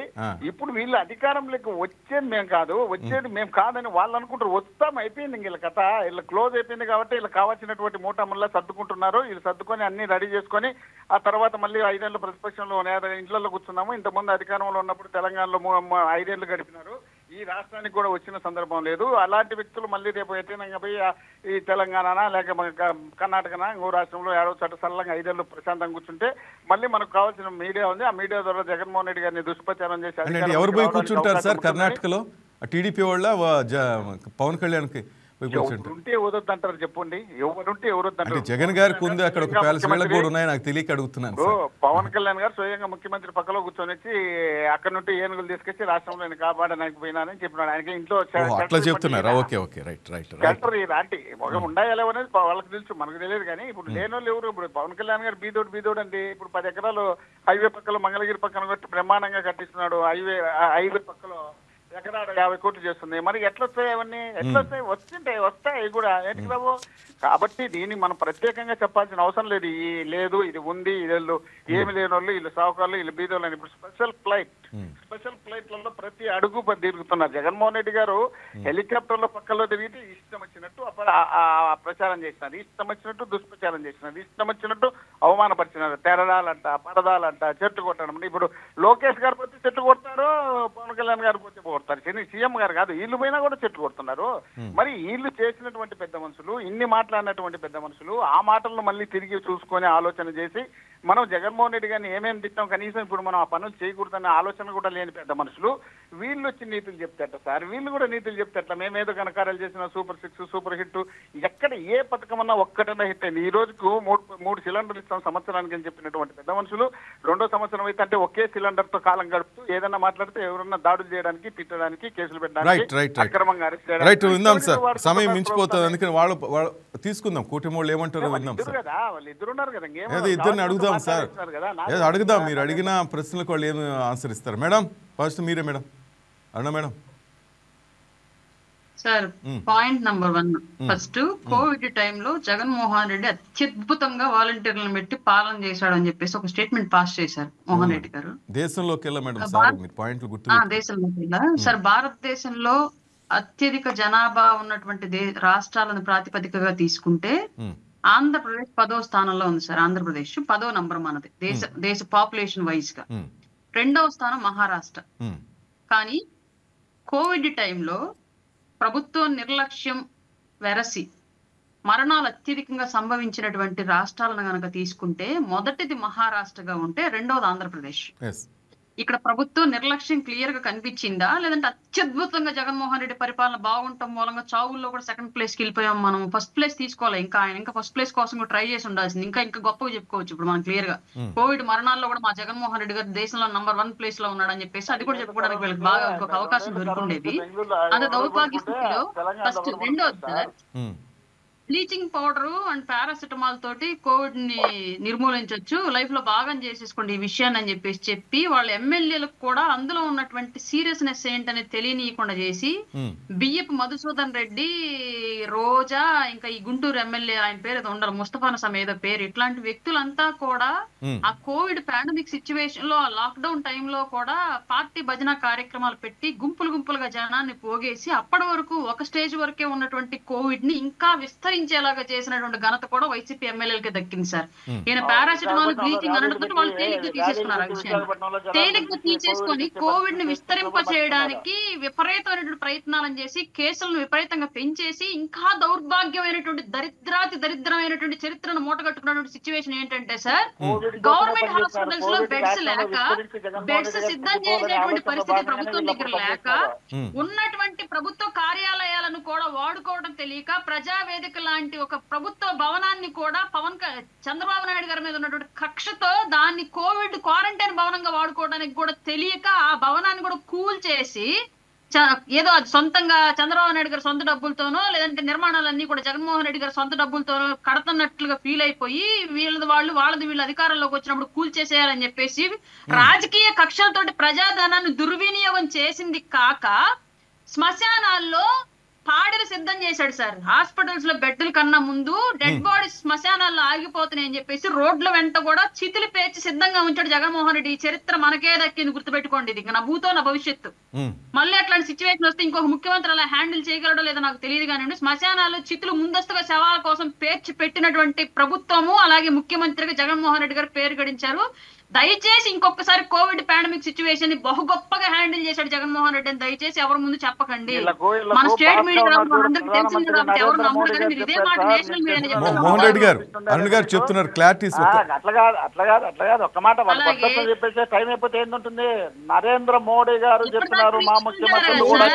ఇప్పుడు వీళ్ళు అధికారంలోకి వచ్చేది మేము కాదు, వచ్చేది మేము కాదని వాళ్ళు అనుకుంటారు. వస్తాం, అయిపోయింది వీళ్ళ కథ, వీళ్ళ క్లోజ్ అయిపోయింది. కాబట్టి వీళ్ళకి కావాల్సినటువంటి మూటముల్లా సర్దుకుంటున్నారు. వీళ్ళు సర్దుకొని అన్ని రెడీ చేసుకొని ఆ తర్వాత మళ్ళీ 5 ఏళ్ళు ప్రతిపక్షంలో ఇంట్లో కూర్చున్నాము. ఇంతకుముందు అధికారంలో ఉన్నప్పుడు తెలంగాణలో 5 ఏళ్ళు గడిపినారు. ఈ రాష్ట్రానికి కూడా వచ్చిన సందర్భం లేదు. అలాంటి వ్యక్తులు మళ్ళీ రేపు ఎట్టినంగా పోయి ఈ తెలంగాణ లేక కర్ణాటకనా ఇంకో రాష్ట్రంలో 7వ చట్ట సరళంగా 5 ఏళ్ళు ప్రశాంతంగా కూర్చుంటే మళ్ళీ మనకు కావాల్సిన మీడియా ఉంది. ఆ మీడియా ద్వారా జగన్మోహన్ రెడ్డి గారిని దుష్ప్రచారం చేసి ఎవరు పోయి కూర్చుంటారు సార్ కర్ణాటకలో? టీడీపీ వాళ్ళ పవన్ కళ్యాణ్కి ఉంటే వదొద్దు అంటారు చెప్పండి? ఎవరుంటే ఎవరొద్దంటారు? జగన్ గారికి ఉంది అక్కడ ఒక ప్యాలెస్ కూడా ఉన్నాయి, నాకు తెలియక అడుగుతున్నాను. పవన్ కళ్యాణ్ గారు స్వయంగా ముఖ్యమంత్రి పక్కలో కూర్చొని వచ్చి అక్కడ నుండి ఏనుగులు తీసుకొచ్చి రాష్ట్రంలో నేను కాపాడడానికి పోయినానని చెప్పినాడు. ఆయనకి ఇంట్లో అట్లా చెప్తున్నారు. ఇలాంటి ఒక ఉండాయలేవు అనేది వాళ్ళకి తెలుసు, మనకు తెలియదు. కానీ ఇప్పుడు లేని వాళ్ళు ఎవరు? ఇప్పుడు పవన్ కళ్యాణ్ గారు బీదోడు అంటే ఇప్పుడు 10 ఎకరాలు హైవే పక్కలో మంగళగిరి పక్కన కొట్టి బ్రహ్మాండంగా కట్టిస్తున్నాడు. హైవే పక్కలో ఎకరాడు 50 కోట్లు చేస్తుంది. మరి ఎట్లా వస్తాయి అవన్నీ? ఎట్లా వస్తాయి? వస్తాయి కూడా ఏంటి బాబు? కాబట్టి దీన్ని మనం ప్రత్యేకంగా చెప్పాల్సిన అవసరం లేదు. లేదు ఇది ఉంది, ఇది ఏమి లేని వాళ్ళు, వీళ్ళు సావుకారులు, వీళ్ళు బీదోళ్ళు అని. ఇప్పుడు స్పెషల్ ఫ్లైట్లలో ప్రతి అడుగు తిరుగుతున్నారు. జగన్మోహన్ రెడ్డి గారు హెలికాప్టర్లో పక్కలో తిరిగితే ఇష్టం వచ్చినట్టు ప్రచారం చేసినారు, ఇష్టం వచ్చినట్టు దుష్ప్రచారం చేసినారు, ఇష్టం వచ్చినట్టు అవమానపరిచినారు. తెరడాలంట, పరదాలంట, చెట్టు కొట్టడం. ఇప్పుడు లోకేష్ గారు పోతే చెట్టు కొడతారు, పవన్ కళ్యాణ్ గారు పోతే కొడతారు. సీఎం గారు కాదు, వీళ్ళు పోయినా కూడా చెట్టు కొడుతున్నారు. మరి వీళ్ళు చేసినటువంటి పెద్ద మనుషులు, ఇన్ని మాట్లాడినటువంటి పెద్ద మనుషులు ఆ మాటలను మళ్ళీ తిరిగి చూసుకొని ఆలోచన చేసి మనం జగన్మోహన్ రెడ్డి గారిని ఏమేమి తిట్టాం, కనీసం ఇప్పుడు మనం ఆ పనులు చేయకూడదనే ఆలోచన కూడా లేని పెద్ద మనుషులు వీళ్ళు వచ్చి నీతులు చెప్తారట సార్. వీళ్ళు కూడా నీతులు చెప్తారట. మేమేదో ఘనకార్యాలు చేసిన సూపర్ 6 సూపర్ హిట్, ఎక్కడ ఏ పథకం అన్నా ఒక్కటన్నా హిట్ అయింది. ఈ రోజుకు 3 సిలిండర్లు ఇస్తాం సంవత్సరానికి అని చెప్పినటువంటి పెద్ద మనుషులు 2వ సంవత్సరం అయితే అంటే ఒకే సిలిండర్ తో కాలం గడుపుతూ ఏదన్నా మాట్లాడితే ఎవరన్నా దాడులు చేయడానికి, తిట్టడానికి, కేసులు పెట్టడానికి, అక్రమంగా అరెస్ట్ చేయడానికి సమయం మించిపోతుంది. అందుకని వాళ్ళు తీసుకుందాం. కూటమి వాళ్ళు ఏమంటారు విందాం సార్. వాళ్ళు ఇద్దరు ఉన్నారు కదా, ఇద్దరిని అడుగుదాం సార్, అడుగుదాం. మీరు అడిగిన ప్రశ్నలకు వాళ్ళు ఏమి ఆన్సర్ ఇస్తారు? మేడం ఫస్ట్ మీరే మేడం. అన్నా madam. Sir point number 1, first Covid టైంలో జగన్మోహన్ రెడ్డి అత్యద్భుతంగా వాలంటీర్లను పెట్టి పాలన చేశాడని చెప్పేసి ఒక స్టేట్మెంట్ పాస్ చేశారు మోహన్ రెడ్డి గారు. దేశంలోకి సార్ భారతదేశంలో అత్యధిక జనాభా ఉన్నటువంటి రాష్ట్రాలను ప్రాతిపదికగా తీసుకుంటే ఆంధ్రప్రదేశ్ 10వ స్థానంలో ఉంది సార్. ఆంధ్రప్రదేశ్ 10వ నంబర్ మనది దేశ పాపులేషన్ వైజ్ గా. 2వ స్థానం మహారాష్ట్ర. కానీ కోవిడ్ టైంలో ప్రభుత్వం నిర్లక్ష్యం వెరసి మరణాలు అత్యధికంగా సంభవించినటువంటి రాష్ట్రాలను గనక తీసుకుంటే మొదటిది మహారాష్ట్రగా ఉంటే 2వది ఆంధ్రప్రదేశ్. ఇక్కడ ప్రభుత్వం నిర్లక్ష్యం క్లియర్ గా కనిపించిందా, లేదంటే అత్యద్భుతంగా జగన్మోహన్ రెడ్డి పరిపాలన బాగుండటం మూలంగా చావుల్లో కూడా సెకండ్ ప్లేస్ కి వెళ్ళిపోయాం, మనం ఫస్ట్ ప్లేస్ తీసుకోవాలి, ఇంకా ఆయన ఇంకా ఫస్ట్ ప్లేస్ కోసం కూడా ట్రై చేసి ఉండాల్సింది, ఇంకా గొప్పగా చెప్పుకోవచ్చు ఇప్పుడు మనం క్లియర్ గా. కోవిడ్ మరణాల్లో కూడా మా జగన్మోహన్ రెడ్డి గారు దేశంలో నంబర్ 1 ప్లేస్ లో ఉన్నాడని చెప్పేసి అది కూడా చెప్పుకోవడానికి వీళ్ళకి బాగా ఇంకొక అవకాశం దొరుకుండేది. అంత దౌర్భాగ్య స్థితిలో ఫస్ట్ రెండోది sir, bleaching powder and paracetamol తోటి కోవిడ్ ని నిర్మూలించవచ్చు, లైఫ్ లో భాగం చేసేసుకోండి ఈ విషయాన్ని అని చెప్పి వాళ్ళ ఎమ్మెల్యేలకు కూడా అందులో ఉన్నటువంటి సీరియస్నెస్ ఏంటనేది తెలియనీయకుండా చేసి బియ్యపు మధుసూదన్ రెడ్డి, రోజా, ఇంకా ఈ గుంటూరు ఎమ్మెల్యే ఆయన పేరు ఏదో ఉండాలి, ముస్తఫా నసీం ఏదో పేరు, ఇట్లాంటి వ్యక్తులంతా కూడా ఆ కోవిడ్ పాండమిక్ సిచ్యువేషన్ లో ఆ లాక్డౌన్ టైంలో కూడా పార్టీ భజన కార్యక్రమాలు పెట్టి గుంపులుగా జనాన్ని పోగేసి అప్పటి వరకు ఒక స్టేజ్ వరకే ఉన్నటువంటి కోవిడ్ ని ఇంకా విస్తరించేలాగా చేసినటువంటి ఘనత కూడా వైసీపీ ఎమ్మెల్యేలకి దక్కింది సార్. ఈయన పారాసిటమాల్, బ్లీచింగ్ అనడంతో వాళ్ళు తేలిగ్గా తీసేసుకున్నారు. ఆ విషయాన్ని తేలిగ్గా తీసేసుకొని కోవిడ్ ని విస్తరింప చేయడానికి విపరీతమైనటువంటి ప్రయత్నాలను చేసి కేసులను విపరీతంగా పెంచేసి ఇంకా దౌర్భాగ్యమైనటువంటి దరిద్రమైనటువంటి చరిత్రను మూటగట్టుకున్నటువంటి సిచ్యువేషన్ ఏంటంటే సార్, గవర్నమెంట్ హాస్పిటల్స్ లో బెడ్స్ లేక బెడ్స్ సిద్ధం చేసేటువంటి పరిస్థితి ప్రభుత్వం దగ్గర లేక ఉన్నటువంటి ప్రభుత్వ కార్యాలయాలను కూడా వాడుకోవడం తెలియక ప్రజావేదిక లాంటి ఒక ప్రభుత్వ భవనాన్ని కూడా చంద్రబాబు నాయుడు గారి మీద ఉన్నటువంటి కక్షతో దాన్ని కోవిడ్ క్వారంటైన్ భవనంగా వాడుకోవడానికి కూడా తెలియక ఆ భవనాన్ని కూడా కూల్ చేసి ఏదో అది సొంతంగా చంద్రబాబు నాయుడు గారి సొంత డబ్బులతోనో లేదంటే నిర్మాణాలన్నీ కూడా జగన్మోహన్ రెడ్డి గారి సొంత డబ్బులతోనో కడుతున్నట్లుగా ఫీల్ అయిపోయి వాళ్ళది వీళ్ళు అధికారంలోకి వచ్చినప్పుడు కూల్ చేసేయాలని చెప్పేసి రాజకీయ కక్షలతోటి ప్రజాధనాన్ని దుర్వినియోగం చేసింది కాక శ్మశానాల్లో పాడలు సిద్ధం చేశాడు సార్. హాస్పిటల్స్ లో బెడ్ల కన్నా ముందు డెడ్ బాడీస్ శ్మశానాల్లో ఆగిపోతున్నాయని చెప్పేసి రోడ్ల వెంట కూడా చితులు పేర్చి సిద్ధంగా ఉంచాడు జగన్మోహన్ రెడ్డి. ఈ చరిత్ర మనకే దక్కింది, గుర్తుపెట్టుకోండి. ఇది నా భూతో నా భవిష్యత్తు. మళ్ళీ అట్లాంటి సిచ్యువేషన్ వస్తే ఇంకొక ముఖ్యమంత్రి అలా హ్యాండిల్ చేయగలడో లేదో నాకు తెలియదు కానీ శ్మశానాల్లో చితులు ముందస్తుగా శవాల కోసం పేర్చి పెట్టినటువంటి ప్రభుత్వము అలాగే ముఖ్యమంత్రిగా జగన్మోహన్ రెడ్డి గారు పేరు గడించారు. దయచేసి ఇంకొకసారి కోవిడ్ పాండమిక్ సిచ్యువేషన్ ని బహు గొప్పగా హ్యాండిల్ చేశాడు జగన్మోహన్ రెడ్డి అని దయచేసి ఎవరి ముందు చెప్పకండి. మన స్టేట్ మీడియా అందరికి తెలిసింది కాబట్టి ఎవరు నమ్మరు, కానీ మీరు ఇదే మాట నేషనల్ మీడియా మోహన్ రెడ్డి గారు అరుణ్ గారు చెప్తున్నారు క్లారిటీస్. అట్లా కాదు ఒక్క మాట చెప్పేసి టైం అయిపోతే ఏంటంటుంది. నరేంద్ర మోడీ గారు చెప్తున్నారు, మా ముఖ్యమంత్రి కూడా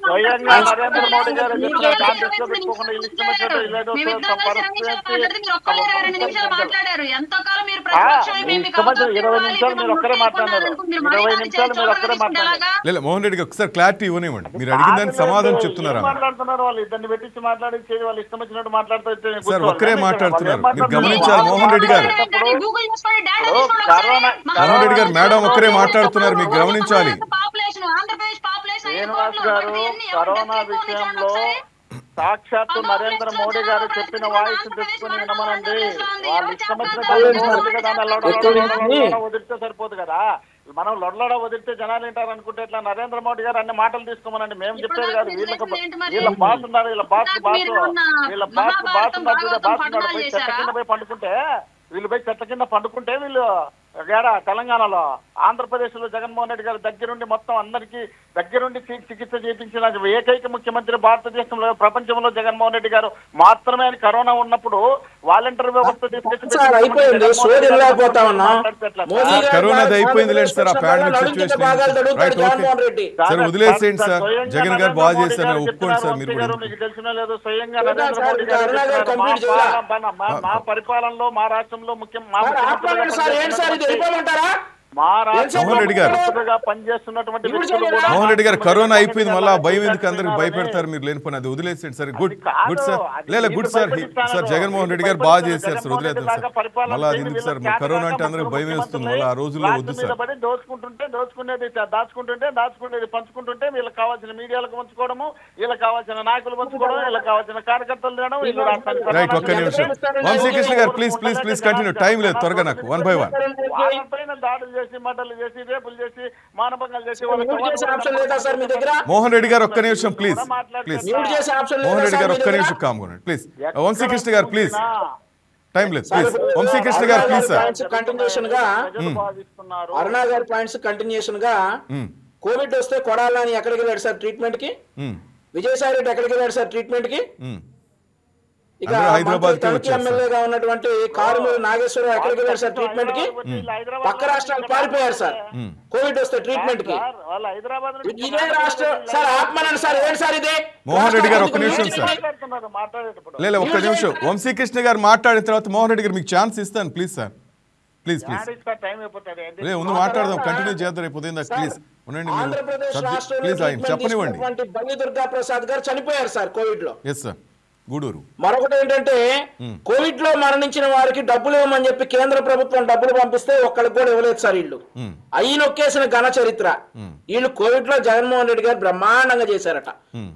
స్వయంగా నరేంద్ర మోడీ గారు మాట్లాడారు. ఎంతకాలం మీరు ప్రతిపక్షం 20 నిమిషాలు మీరు ఒక్కరే మాట్లాడారు. 20 నిమిషాలు మీరు ఒక్కరే మాట్లాడారు. మోహన్ రెడ్డి ఒకసారి క్లారిటీ ఇవ్వనివ్వండి. మీరు అడిగిన దానికి సమాధానం చెప్తున్నారు. మాట్లాడుతున్నారు వాళ్ళు ఇద్దరిని పెట్టించి మాట్లాడించేది వాళ్ళు ఇష్టం వచ్చినట్టు మాట్లాడుతూ సార్ ఒక్కరే మాట్లాడుతున్నారు. మీరు గమనించాలి మోహన్ రెడ్డి గారు. మోహన్ రెడ్డి గారు మేడం ఒక్కరే మాట్లాడుతున్నారు, మీకు గమనించాలి. శ్రీనివాస్ గారు కరోనా విషయంలో సాక్షాత్తు నరేంద్ర మోడీ గారు చెప్పిన వాయిస్ తెచ్చుకుని వినమనండి. వాళ్ళు ఇష్టం వదిలితే సరిపోదు కదా. మనం లొడలడ వదిలితే జనాలు ఏంటారు అనుకుంటే ఇట్లా నరేంద్ర మోడీ గారు అన్ని మాటలు తీసుకోమనండి. మేము చెప్పేది కాదు. వీళ్ళ బాస్ ఉన్నారు, వీళ్ళ బాస్ పోయి చెట్ల కింద పోయి పండుకుంటే చెట్ల కింద పండుకుంటే వీళ్ళు తెలంగాణలో ఆంధ్రప్రదేశ్ లో జగన్మోహన్ రెడ్డి గారు దగ్గరుండి మొత్తం అందరికీ దగ్గరుండి చికిత్స చేయించిన ఏకైక ముఖ్యమంత్రి భారతదేశంలో ప్రపంచంలో జగన్మోహన్ రెడ్డి గారు మాత్రమే. కరోనా ఉన్నప్పుడు వాలంటీర్ వ్యవస్థ వదిలేసేయండి సార్. జగన్ గారు బాగా చేశారు, ఒప్పుకోండి సార్. మీరు మీకు తెలిసినా లేదు, స్వయంగా నరేంద్ర మోడీ గారు మా పరిపాలనలో మా రాష్ట్రంలో మోహన్ రెడ్డి గారు మోహన్ రెడ్డి గారు కరోనా అయిపోయింది, మళ్ళీ భయం ఎందుకు అందరికి భయపెడతారు మీరు లేని పని. అది వదిలేసేయండి సార్. Good sir. లేదా good sir. Sir Jaganmohan Reddy గారు బాగా చేశారు సార్, వదిలేద్దాం సార్. మళ్ళీ అది ఎందుకు సార్, కరోనా అంటే అందరికి భయం వేస్తుంది, మళ్ళీ ఆ రోజుల్లో వద్దు సార్. దాచుకునేది పంచుకుంటుంటే వీళ్ళకి కావాల్సిన మీడియాలకు పంచుకోవడము, వీళ్ళకి కావాల్సిన నాయకులు పంచుకోవడం, వీళ్ళకి కావాల్సిన కార్యకర్తలు తినడం. రైట్, ఒక్క నిమిషం. వంశీకృష్ణ గారు please please please continue. Time లేదు, త్వరగా నాకు 1 by 1. దాడులు చేసి మటలు చేసి రేపులు చేసి మానభంగాలు చేసి మోహన్ రెడ్డి గారు ఒక్క నిమిషం ప్లీజ్ ప్లీజ్. మోహన్ రెడ్డి గారు ఒక్క నిమిషం కామ్గొనండి ప్లీజ్. వంశీకృష్ణ గారు ప్లీజ్, టైం లేదు ప్లీజ్. వంశీకృష్ణ గారు ప్లీజ్ సార్. కంటిన్యూషన్ గా అరుణ గారి పాయింట్స్ కంటిన్యూషన్ గా కోవిడ్ వస్తే కొడాలని ఎక్కడికి వెళ్ళాడు సార్ ట్రీట్మెంట్ కి? విజయసాయి రెడ్డి ఎక్కడికి వెళ్ళాడు సార్ ట్రీట్మెంట్ కి? ఇక హైదరాబాద్ ఎమ్మెల్యేగా ఉన్నటువంటి కారుమూరి నాగేశ్వరరావు ఎక్కడికి వెళ్ళారు సార్ ట్రీట్మెంట్ కి? పక్క రాష్ట్రాలు పారిపోయారు సార్ కోవిడ్ వస్తే ట్రీట్మెంట్ కి. ఇదే రాష్ట్రం సార్ ఆత్మనండి సార్. ఏంటి సార్ ఇది? మోహన్ రెడ్డి గారు ఒక్క నిమిషం సార్, లేదు ఒక్క నిమిషం. వంశీకృష్ణ గారు మాట్లాడిన తర్వాత మోహన్ రెడ్డి గారు మీకు ఛాన్స్ ఇస్తాను ప్లీజ్ సార్, ప్లీజ్ ప్లీజ్. లేదు ముందు మాట్లాడదాం, కంటిన్యూ చేద్దాం రేపు ఉదయం దాకా ప్లీజ్ ఉండండి. ప్లీజ్ ఆయన చెప్పనివ్వండి. బండి దుర్గా ప్రసాద్ గారు చనిపోయారు సార్ కోవిడ్ లో. Yes sir, Gudur. మరొకటి ఏంటంటే కోవిడ్ లో మరణించిన వారికి డబ్బులు ఇవ్వమని చెప్పి కేంద్ర ప్రభుత్వం డబ్బులు పంపిస్తే ఒక్కడికి కూడా ఇవ్వలేదు సార్. వీళ్ళు అయ్యి నొక్కేసిన ఘన చరిత్ర. వీళ్ళు కోవిడ్ లో జగన్మోహన్ రెడ్డి గారు బ్రహ్మాండంగా చేశారట.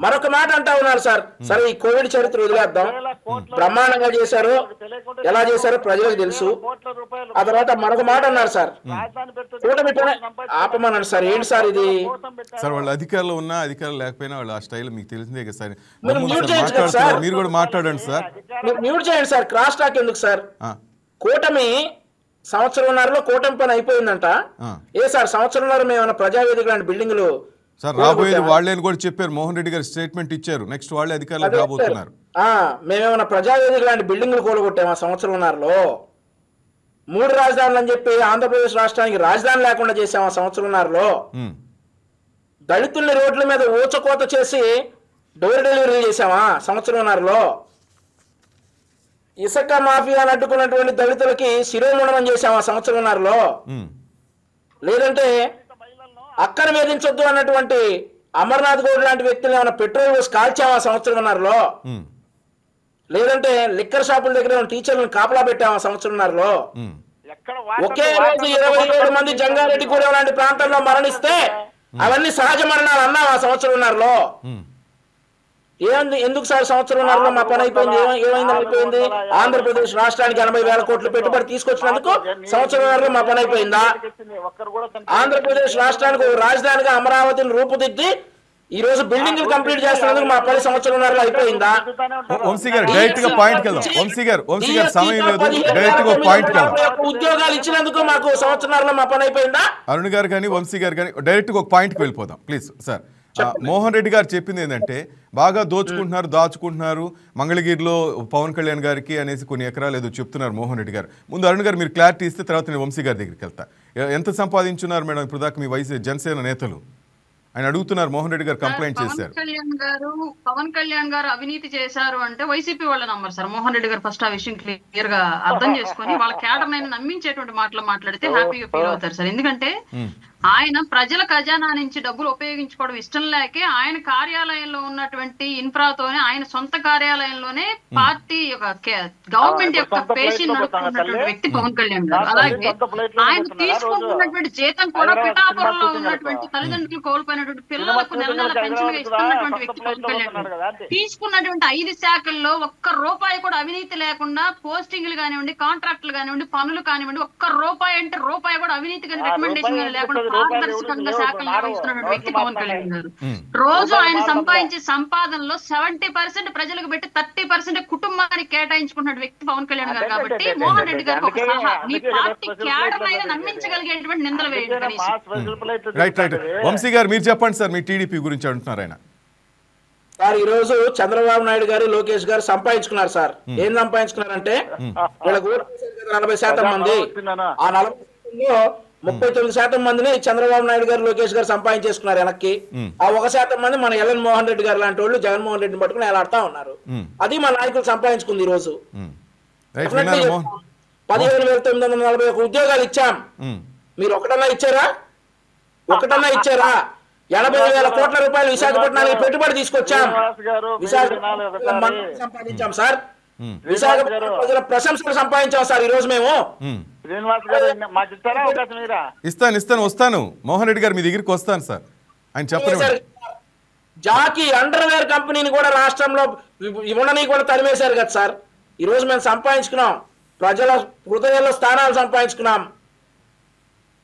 మరొక మాట అంటా ఉన్నారు సార్. సరే ఈ కోవిడ్ చరిత్ర వదిలేద్దాం, బ్రహ్మాండంగా చేశారు, ఎలా చేశారో ప్రజలకు తెలుసు. ఆ తర్వాత మరొక మాట అన్నారు సార్, కూటమి ఆపమన్నారు సార్. ఏంటి సార్ ఇది? సార్ వాళ్ళు అధికారులు ఉన్నా అధికారులు లేకపోయినా వాళ్ళు ఆ స్టైల్ మీకు తెలిసిందే కదా సార్. మాట్లాడుతున్నారు, మీరు కూడా మాట్లాడండి సార్. మ్యూట్ చేయండి సార్. క్రాస్ టాక్ ఎందుకు సార్? కూటమి సంవత్సరంన్నరలో కూటమి పని అయిపోయిందంట. ఏ సార్ సంవత్సరంన్నర మేము ప్రజావేదిక లాంటి బిల్డింగ్లు సార్ రాబోయేది వాళ్ళని కూడా చెప్పారు. మోహన్ రెడ్డి గారు స్టేట్మెంట్ ఇచ్చారు, నెక్స్ట్ వాళ్ళే అధికారులు రాబోతున్నారు. మేమేమన్నా ప్రజావేదిక లాంటి బిల్డింగ్లు కూలగొట్టాము ఆ సంవత్సరంన్నరలో. 3 రాజధానులు అని చెప్పి ఆంధ్రప్రదేశ్ రాష్ట్రానికి రాజధాని లేకుండా చేసాము ఆ సంవత్సరంన్నరలో. దళితుల్ని రోడ్ల మీద ఊచకోత చేసి డోర్ డెలివరీ చేసామా సంవత్సరంన్నరలో. ఇసుక మాఫియాను అడ్డుకున్నటువంటి దళితులకి శిరోముండనం చేసామా సంవత్సరంన్నరలో. లేదంటే అక్కను వేధించొద్దు అన్నటువంటి అమర్నాథ్ గౌడ్ లాంటి వ్యక్తులు ఏమైనా పెట్రోల్ పోసి కాల్చామా సంవత్సరంన్నరలో. లేదంటే లిక్కర్ షాపుల దగ్గర టీచర్లను కాపలా పెట్టామా సంవత్సరంన్నరలో. ఒకే రోజు 27 మంది జంగారెడ్డి గూడెం లాంటి ప్రాంతంలో మరణిస్తే అవన్నీ సహజ మరణాలు అన్నాం ఆ సంవత్సరంన్నరలో. ఎందుకు సార్ సంవత్సరంన్నరలో మా పని అయిపోయింది? ఏమైంది అయిపోయింది? ఆంధ్రప్రదేశ్ రాష్ట్రానికి 80,000 కోట్ల పెట్టుబడి తీసుకొచ్చినందుకు సంవత్సరంన్నరలో మా పని అయిపోయిందా? ఆంధ్రప్రదేశ్ రాష్ట్రానికి రాజధానిగా అమరావతిని రూపుదిద్ది ఈ రోజు బిల్డింగ్లు కంప్లీట్ చేస్తున్నందుకు మా పని సంవత్సరంన్నరలో అయిపోయిందా? వంశీ గారు డైరెక్ట్ గా పాయింట్ వెళ్దాం. వంశీ గారు సమయం లేదు, డైరెక్ట్ గా పాయింట్ వెళ్దాం. ఉద్యోగాలు ఇచ్చినందుకు మాకు సంవత్సరంన్నరలో మా పని అయిపోయిందా? అరుణ్ గారు కానీ వంశీ గారు కానీ డైరెక్ట్ గా ఒక పాయింట్కి వెళ్ళిపోదాం ప్లీజ్ సార్. మోహన్ రెడ్డి గారు చెప్పింది ఏంటంటే బాగా దోచుకుంటున్నారు, దాచుకుంటున్నారు మంగళగిరిలో పవన్ కళ్యాణ్ గారికి అనేసి కొన్ని ఎకరాలు ఏదో చెప్తున్నారు మోహన్ రెడ్డి గారు. ముందు అరుణ్ గారు మీరు క్లారిటీ ఇస్తే తర్వాత నేను వంశీ గారి దగ్గరికి వెళ్తా. ఎంత సంపాదించున్నారు మేడం ఇప్పుడు దాకా మీ వయసు జనసేన నేతలు? ఆయన అడుగుతున్నారు. మోహన్ రెడ్డి గారు కంప్లైంట్ చేశారు. పవన్ కళ్యాణ్ గారు అవినీతి చేశారు అంటే వైసీపీ వాళ్ళ నమ్మరు సార్. మోహన్ రెడ్డి గారు ఫస్ట్ ఆ విషయం క్లియర్ గా అర్థం చేసుకొని వాళ్ళ కేడర్ నమ్మించేటువంటి మాటలు మాట్లాడితే హ్యాపీగా ఫీల్ అవుతారు సార్. ఎందుకంటే ఆయన ప్రజల ఖజానా నుంచి డబ్బులు ఉపయోగించుకోవడం ఇష్టం లేకే ఆయన కార్యాలయంలో ఉన్నటువంటి ఇన్ఫ్రాతోనే ఆయన సొంత కార్యాలయంలోనే పార్టీ గవర్నమెంట్ యొక్క పేషెంట్ నడుపుతున్నటువంటి వ్యక్తి పవన్ కళ్యాణ్ గారు. అలాగే ఆయన తీసుకుంటున్నటువంటి జీతం కూడా పిఠాపురంలో ఉన్నటువంటి తల్లిదండ్రులు కోల్పోయినటువంటి పిల్లలకు నెల నెల పెన్షన్ ఇస్తున్నటువంటి వ్యక్తి పవన్ కళ్యాణ్ గారు. తీసుకున్నటువంటి 5 శాఖల్లో ఒక్క రూపాయి కూడా అవినీతి లేకుండా పోస్టింగ్లు కానివ్వండి, కాంట్రాక్టులు కానివ్వండి, పనులు కానివ్వండి, ఒక్క రూపాయి అంటే రూపాయి కూడా అవినీతి కానీ రికమెండేషన్ లేకుండా పారదర్శకంగా శాఖలు నిర్వహిస్తున్నటువంటి వ్యక్తి పవన్ కళ్యాణ్ గారు. రోజు ఆయన సంపాదించే సంపాదనలో 70% ప్రజలకు పెట్టి 30% కుటుంబానికి కేటాయించుకున్న వ్యక్తి పవన్ కళ్యాణ్ గారు. కాబట్టి మోహన్ రెడ్డి గారు మీ పార్టీ క్యాడర్ అయినా నమ్మించగలిగేటువంటి నిందలు వేయండి. రైట్ రైట్ వంశీ గారు మీరు చెప్పండి సార్, మీ టీడీపీ గురించి అంటున్నారు ఆయన. సార్ ఈ రోజు చంద్రబాబు నాయుడు గారు, లోకేష్ గారు సంపాదించుకున్నారు సార్. ఏం సంపాదించుకున్నారంటే వీళ్ళకు 40% మంది, ఆ 40%లో 39% మందిని చంద్రబాబు నాయుడు గారు, లోకేష్ గారు సంపాదించేసుకున్నారు వెనక్కి. ఆ 1% మంది మన ఎల్ఎన్ మోహన్ రెడ్డి గారు లాంటి వాళ్ళు జగన్మోహన్ రెడ్డిని పట్టుకుని ఎలాడుతా ఉన్నారు. అది మన నాయకులు సంపాదించుకుంది. ఈ రోజు 15,941 ఉద్యోగాలు ఇచ్చాం. మీరు ఒకటన్నా ఇచ్చారా? 80,000 కోట్ల రూపాయలు విశాఖపట్నానికి పెట్టుబడి తీసుకొచ్చాం. విశాఖపట్నం సంపాదించాం సార్. విశాఖపట్నం ప్రజల ప్రశంసలు సంపాదించాం సార్ ఈ రోజు మేము. ఇస్తాను వస్తాను మోహన్ రెడ్డి గారు మీ దగ్గరికి వస్తాను సార్. ఆయన చెప్పండి. జాకీ అండర్వేర్ కంపెనీని కూడా రాష్ట్రంలో ఇవ్వడని కూడా తరిమేశారు కదా సార్. ఈ రోజు మేము సంపాదించుకున్నాం, ప్రజల హృదయాల్లో స్థానాలు సంపాదించుకున్నాం,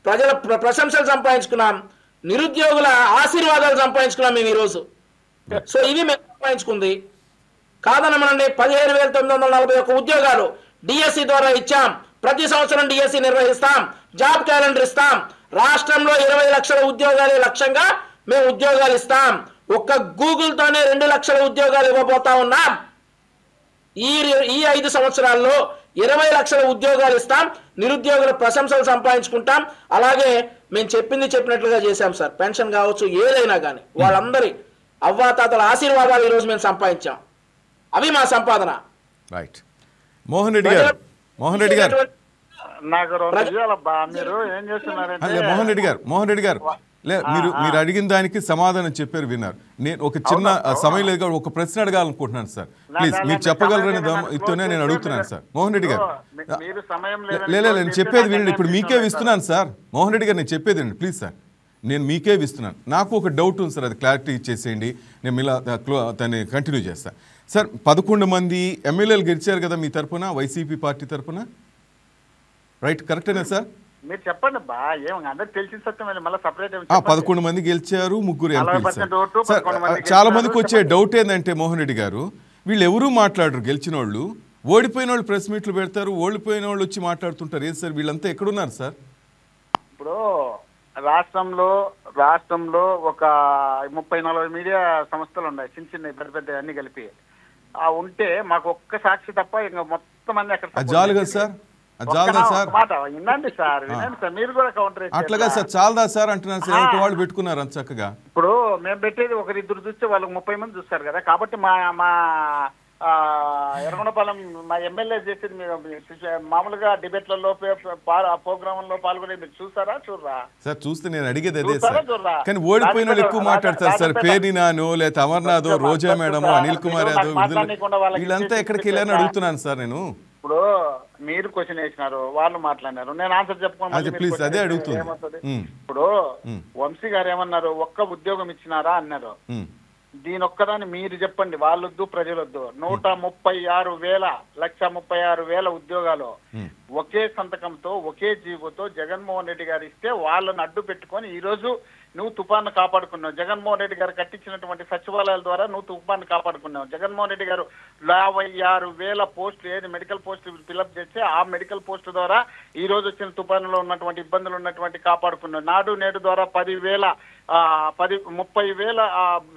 ప్రజల ప్రశంసలు సంపాదించుకున్నాం, నిరుద్యోగుల ఆశీర్వాదాలు సంపాదించుకున్నాం మేము ఈరోజు. సో ఇవి మేము సంపాదించుకుంది కాదనమనండి. 15,941 ఉద్యోగాలు డిఎస్సి ద్వారా ఇచ్చాం. ప్రతి సంవత్సరం డిఎస్సి నిర్వహిస్తాం, జాబ్ క్యాలెండర్ ఇస్తాం. రాష్ట్రంలో 20 లక్షల ఉద్యోగాలే లక్ష్యంగా మేము ఉద్యోగాలు ఇస్తాం. ఒక్క గూగుల్ తోనే 2 లక్షల ఉద్యోగాలు ఇవ్వబోతా ఉన్నాం. ఈ ఈ 5 సంవత్సరాల్లో 20 లక్షల ఉద్యోగాలు ఇస్తాం, నిరుద్యోగుల ప్రశంసలు సంపాదించుకుంటాం. అలాగే మేము చెప్పినట్లుగా చేశాం సార్. పెన్షన్ కావచ్చు, ఏదైనా కానీ వాళ్ళందరి అవ్వాతాతల ఆశీర్వాదాలు ఈరోజు మేము సంపాదించాం. అవి మా సంపాదన. రైట్. మోహన్ రెడ్డి గారు నాకు 2 విజయాలబ్బా. మీరు ఏం చేస్తున్నారంటే మోహన్ రెడ్డి గారు మీరు అడిగిన దానికి సమాధానం చెప్పారు, విన్నారు. నేను ఒక చిన్న సమయం లేదు, ఒక ప్రశ్న అడగాలనుకుంటున్నాను సార్. ప్లీజ్ మీరు చెప్పగలరని ఇతోనే నేను అడుగుతున్నాను సార్. మోహన్ రెడ్డి గారు లేదు నేను చెప్పేది వినండి. ఇప్పుడు మీకే ఇస్తున్నాను సార్. మోహన్ రెడ్డి గారు నేను చెప్పేది వినండి ప్లీజ్ సార్. నేను మీకే ఇస్తున్నాను. నాకు ఒక డౌట్ ఉంది సార్, అది క్లారిటీ ఇచ్చేసేయండి. నేను ఇలా దాన్ని కంటిన్యూ చేస్తాను సార్. 11 మంది ఎమ్మెల్యేలు గెలిచారు కదా మీ తరఫున, వైసీపీ పార్టీ తరఫున, రైట్? కరెక్టేనా సార్? మీరు చెప్పండి బా. అందరికి తెలిసిన సత్యం మళ్ళీ సపరేట్. 11 మంది గెలిచారు, 3 ఎంపీలు సార్. చాలా మందికి వచ్చే డౌట్ ఏంటంటే మోహన్ రెడ్డి గారు, వీళ్ళు ఎవరూ మాట్లాడరు. గెలిచిన వాళ్ళు, ఓడిపోయిన వాళ్ళు ప్రెస్ మీట్లు పెడతారు, ఓడిపోయిన వాళ్ళు వచ్చి మాట్లాడుతుంటారు. ఏది సార్ వీళ్ళంతా ఎక్కడున్నారు సార్? ఇప్పుడు రాష్ట్రంలో ఒక 30-40 మీడియా సంస్థలు ఉన్నాయి, చిన్న పెద్ద పెద్ద అన్ని కలిపి. ఉంటే మాకు ఒక్క సాక్షి తప్ప ఇంకా మొత్తం అన్ని అక్కడ చాలు కదా సార్. వినండి సార్, మీరు కూడా కౌంటర్ అట్లాగా సార్. చాలదా సార్ అంటున్నారు సార్. వాళ్ళు పెట్టుకున్నారు అంత చక్కగా. ఇప్పుడు మేము పెట్టేది 1-2 చూస్తే వాళ్ళకి 30 మంది చూస్తారు కదా. కాబట్టి మా ఎర్రగొండపాలెం మా ఎమ్మెల్యే చేసేది మీరు మామూలుగా డిబేట్లలో ప్రోగ్రాంలో పాల్గొనే మీరు చూస్తారా చూడరా సార్? చూస్తే నేను అడిగేది అదే సార్. కానీ ఓడిపోయిన వాళ్ళు ఎక్కువ మాట్లాడతారు సార్. పేర్ని నాను, లేదా అమర్నాథో, రోజా మేడమో, అనిల్ కుమార్ యాదవ్, వీళ్ళంతా ఎక్కడికి వెళ్ళారని అడుగుతున్నాను సార్ నేను. ఇప్పుడు మీరు క్వశ్చన్ వేసినారు, వాళ్ళు మాట్లాడినారు, నేను ఆన్సర్ చెప్పుకోవాలి. ప్లీజ్ అదే అడుగుతుంది. ఇప్పుడు వంశీ గారు ఏమన్నారు, ఒక్క ఉద్యోగం ఇచ్చినారా అన్నారు. దీని ఒక్కదాన్ని మీరు చెప్పండి, వాళ్ళొద్దు ప్రజలొద్దు. 136,000 ఉద్యోగాలు ఒకే సంతకంతో ఒకే జీవోతో జగన్మోహన్ రెడ్డి గారు ఇస్తే వాళ్ళని అడ్డు పెట్టుకొని ఈ రోజు నువ్వు తుఫాను కాపాడుకున్నావు. జగన్మోహన్ రెడ్డి గారు కట్టించినటువంటి సచివాలయాల ద్వారా నువ్వు తుఫాను కాపాడుకున్నావు. జగన్మోహన్ రెడ్డి గారు 56,000 పోస్టులు ఏది మెడికల్ పోస్టులు ఫిల్అప్ చేస్తే ఆ మెడికల్ పోస్టు ద్వారా ఈ రోజు వచ్చిన తుఫానులో ఉన్నటువంటి ఇబ్బందులు ఉన్నటువంటి కాపాడుకున్నావు. నాడు నేడు ద్వారా 30,000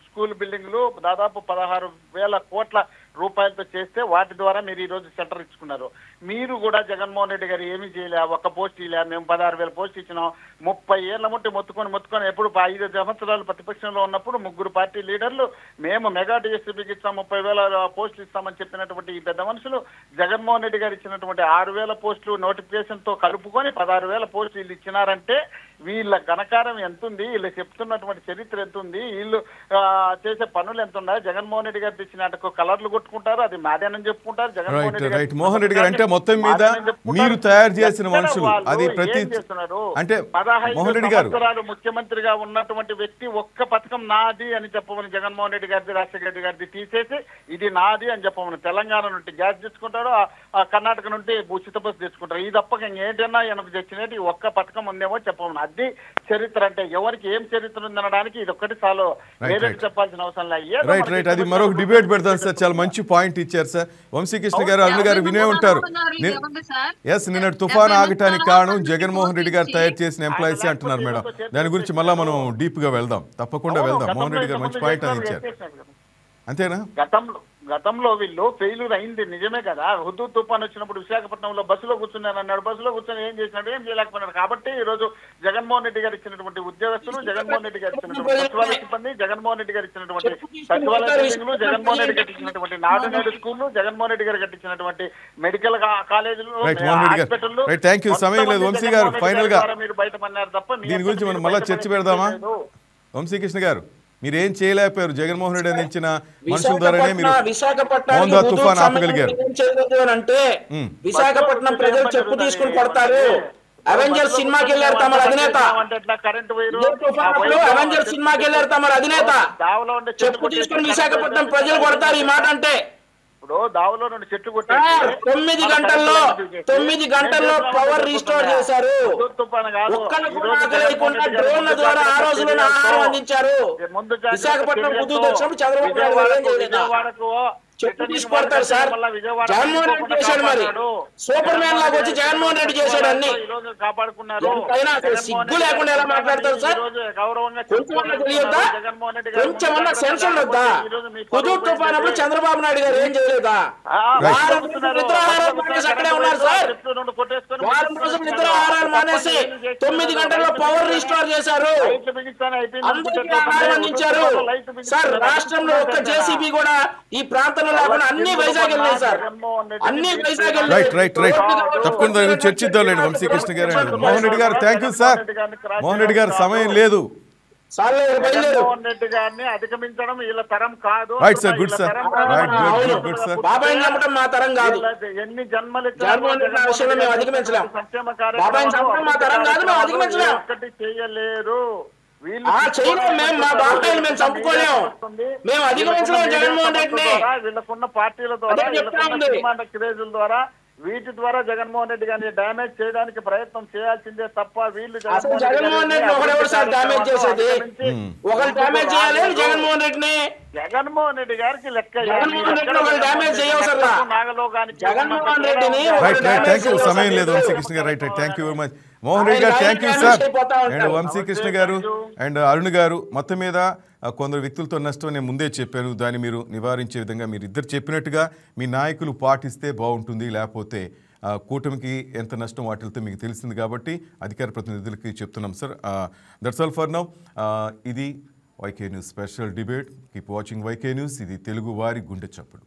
స్కూల్ బిల్డింగ్లు దాదాపు 16,000 కోట్ల రూపాయలతో చేస్తే వాటి ద్వారా మీరు ఈ రోజు సెంటర్ ఇచ్చుకున్నారు. మీరు కూడా జగన్మోహన్ రెడ్డి గారు ఏమీ చేయలే, ఒక్క పోస్ట్ ఇలే. మేము 16,000 పోస్ట్ ఇచ్చినాం. 30 ఏళ్ల ముట్టి మొత్తుకొని ఎప్పుడు 5 సంవత్సరాలు ప్రతిపక్షంలో ఉన్నప్పుడు 3 పార్టీ లీడర్లు మేము మెగా డిఎస్సీకి ఇస్తాం, 30,000 పోస్టులు ఇస్తామని చెప్పినటువంటి ఈ పెద్ద మనుషులు జగన్మోహన్ రెడ్డి గారు ఇచ్చినటువంటి 6,000 పోస్టులు నోటిఫికేషన్ తో కలుపుకొని 16,000 పోస్టులు వీళ్ళు ఇచ్చినారంటే వీళ్ళ ఘనకారం ఎంత ఉంది, వీళ్ళు చెప్తున్నటువంటి చరిత్ర ఎంత ఉంది, వీళ్ళు చేసే పనులు ఎంత ఉన్నాయి. జగన్మోహన్ రెడ్డి గారు తెచ్చినట్టు కలర్లు కొట్టుకుంటారు, అది మాదేనని చెప్పుకుంటారు. జగన్మోహన్ రెడ్డి గారు అంటే మొత్తం మీద మీరు తయారు చేసిన మనుషులు అది ప్రతి అంటే 15 సంవత్సరాలు ముఖ్యమంత్రిగా ఉన్నటువంటి వ్యక్తి ఒక్క పథకం నాది అని చెప్పమని జగన్మోహన్ రెడ్డి గారిది, రాజశేఖర రెడ్డి గారిది తీసేసి ఇది నాది అని చెప్పమని తెలంగాణ నుండి గ్యాస్ తెచ్చుకుంటాడు, కర్ణాటక నుండి ఉచిత బస్సు తెచ్చుకుంటారు. ఈ తప్ప ఏంటన్నా వెనక తెచ్చినట్టు ఒక్క పథకం ఉందేమో చెప్పమని. అది చరిత్ర అంటే ఎవరికి ఏం చరిత్ర ఉందనడానికి ఇది ఒక్కటి చాలు, వేరే చెప్పాల్సిన అవసరం లేదు. రైట్. అది మరొక డిబేట్ పెడతాను సార్. చాలా మంచి పాయింట్ ఇచ్చారు సార్. వంశీకృష్ణ గారు, అరుణ్ గారు వినే ఉంటారు. నిన్న తుఫాన్ ఆగటానికి కారణం జగన్మోహన్ రెడ్డి గారు తయారు చేసిన ఎంప్లాయీసే అంటున్నారు మేడం. దాని గురించి మళ్ళా మనం డీప్ గా వెళ్దాం, తప్పకుండా వెళ్దాం. మోహన్ రెడ్డి గారు మంచి పాయింట్ అందించారు. అంతేనా? గతంలో వీళ్ళు ఫెయిల్యూర్ అయింది నిజమే కదా. హుదూ తుఫాన్ వచ్చినప్పుడు విశాఖపట్నంలో బస్సులో కూర్చున్నాను అన్నాడు, బస్సులో కూర్చొని ఏం చేసినాడు, ఏం చేయలేకపోయినాడు. కాబట్టి ఈ రోజు జగన్మోహన్ రెడ్డి గారు ఇచ్చినటువంటి ఉద్యోగస్తులు, జగన్మోహన్ రెడ్డి గారు ఇచ్చినటువంటి సచివాలయ సిబ్బంది, జగన్మోహన్ రెడ్డి గారు ఇచ్చినటువంటి సచివాలయ బిల్డింగ్లు, జగన్మోహన్ రెడ్డి కట్టించినటువంటి నాడు నేడు స్కూళ్లు, జగన్మోహన్ రెడ్డి గారు కట్టించినటువంటి మెడికల్ కాలేజీలు, హాస్పిటల్ మీరు బయటపడినారు తప్ప దీని గురించి మనం మళ్ళీ చర్చ పెడదామా? వంశీకృష్ణ గారు, మీరు ఏం చేయలేకపోయారు. జగన్మోహన్ రెడ్డి అందించిన మనుషుల ద్వారానే మీరు తుఫాన్ ఆపగలిగారు. అంటే విశాఖపట్నం ప్రజలు చెప్పు తీసుకుని పడతారు. అవెంజర్స్ సినిమాకి వెళ్ళారు తమ అధినేత, అవెంజర్స్ సినిమాకి వెళ్ళారు తమ అధినేత, చెప్పు తీసుకుని విశాఖపట్నం ప్రజలు కొడతారు ఈ మాట అంటే. ఇప్పుడు దావులో నుండి చెట్లు కొట్టి 9 గంటల్లో పవర్ రీస్టోర్ చేశారు. డ్రోన్ల ద్వారా ఆ రోజుల్లో ఆహారం అందించారు. విశాఖపట్నం చంద్రబాబు నాయుడు చెప్పు తీసుకొడతారు సార్. జగన్మోహన్ రెడ్డి చేశాడు, మరి సూపర్ మ్యాన్ లాగా వచ్చి జగన్మోహన్ రెడ్డి చేశాడు అన్ని. ఎంతైనా అసలు సిగ్గు లేకుండా ఎలా మాట్లాడతారు సార్? కొంచెమన్నా తెలియద్దా? కొంచెమన్నా సెన్స్ ఉండొద్దా? హుదూద్ తుఫాన్ అప్పుడు చంద్రబాబు నాయుడు గారు ఏం చేయలేదా? వారం రోజులు నిద్రాహారాలు మానేసి అక్కడే ఉన్నారు సార్. వారం రోజులు నిద్రాహారాలు మానేసి 9 గంటల్లో పవర్ రీస్టోర్ చేశారు, అందరికీ ఆహారం అందించారు సార్. రాష్ట్రంలో ఒక్క జేసీబీ కూడా ఈ ప్రాంతంలో లేకుండా అన్ని వైజాగ్ వెళ్ళాయి సార్, అన్ని వైజాగ్ రైట్. తప్పకుండా చర్చిద్దాంలేండి వంశీకృష్ణ గారు. మోహన్ రెడ్డి గారు thank you sir. Mohan Reddy గారు సమయం లేదు. జగన్మోహన్ రెడ్డి గారిని అధిగమించడం వీళ్ళ తరం కాదు. Right sir, good sir, good sir. బాబాయ్ నమ్మటం మా తరం కాదు. ఎన్ని జన్మలు జగన్మోహన్ రెడ్డి విషయంలో మేము అధిగమించలేం. సంక్షేమ బాబాయ్ చంపడం మా తరం కాదు, మేము అధిగమించలేం. ఒక్కటి చేయలేరు చేయలేం. మేము మా బాబాయ్ని మేము చంపుకోలేము, మేము అధిగమించలేము జగన్మోహన్ రెడ్డిని. వీళ్ళకున్న పార్టీల ద్వారా, వీళ్ళకున్న క్రేజుల ద్వారా, వీటి ద్వారా జగన్మోహన్ రెడ్డి గారిని డ్యామేజ్ చేయడానికి ప్రయత్నం చేయాల్సిందే తప్ప వీళ్ళు జగన్మోహన్ రెడ్డి ఒకరెవరు సార్ డ్యామేజ్ చేసేది? ఒకరు డ్యామేజ్ చేయాలి జగన్మోహన్ రెడ్డిని. జగన్మోహన్ రెడ్డి గారికి లెక్క జగన్మోహన్ రెడ్డిని ఒకరు డ్యామేజ్ చేయవసరం. జగన్మోహన్ రెడ్డిని థ్యాంక్ యూ. సమయం లేదు వంశీకృష్ణ గారు. Right, thank you very much Mohan Reddy గారు. Thank you sir. And Vamsikrishna గారు అండ్ అరుణ్ గారు, మొత్తం మీద కొందరు వ్యక్తులతో నష్టం నేను ముందే చెప్పాను, దాన్ని మీరు నివారించే విధంగా మీరు ఇద్దరు చెప్పినట్టుగా మీ నాయకులు పాటిస్తే బాగుంటుంది. లేకపోతే కూటమికి ఎంత నష్టం వాటిల్తో మీకు తెలిసింది కాబట్టి అధికార ప్రతినిధులకి చెప్తున్నాం sir. That's all for now. ఇది YK news special debate. Keep watching YK news. ఇది తెలుగు వారి గుండె చప్పుడు.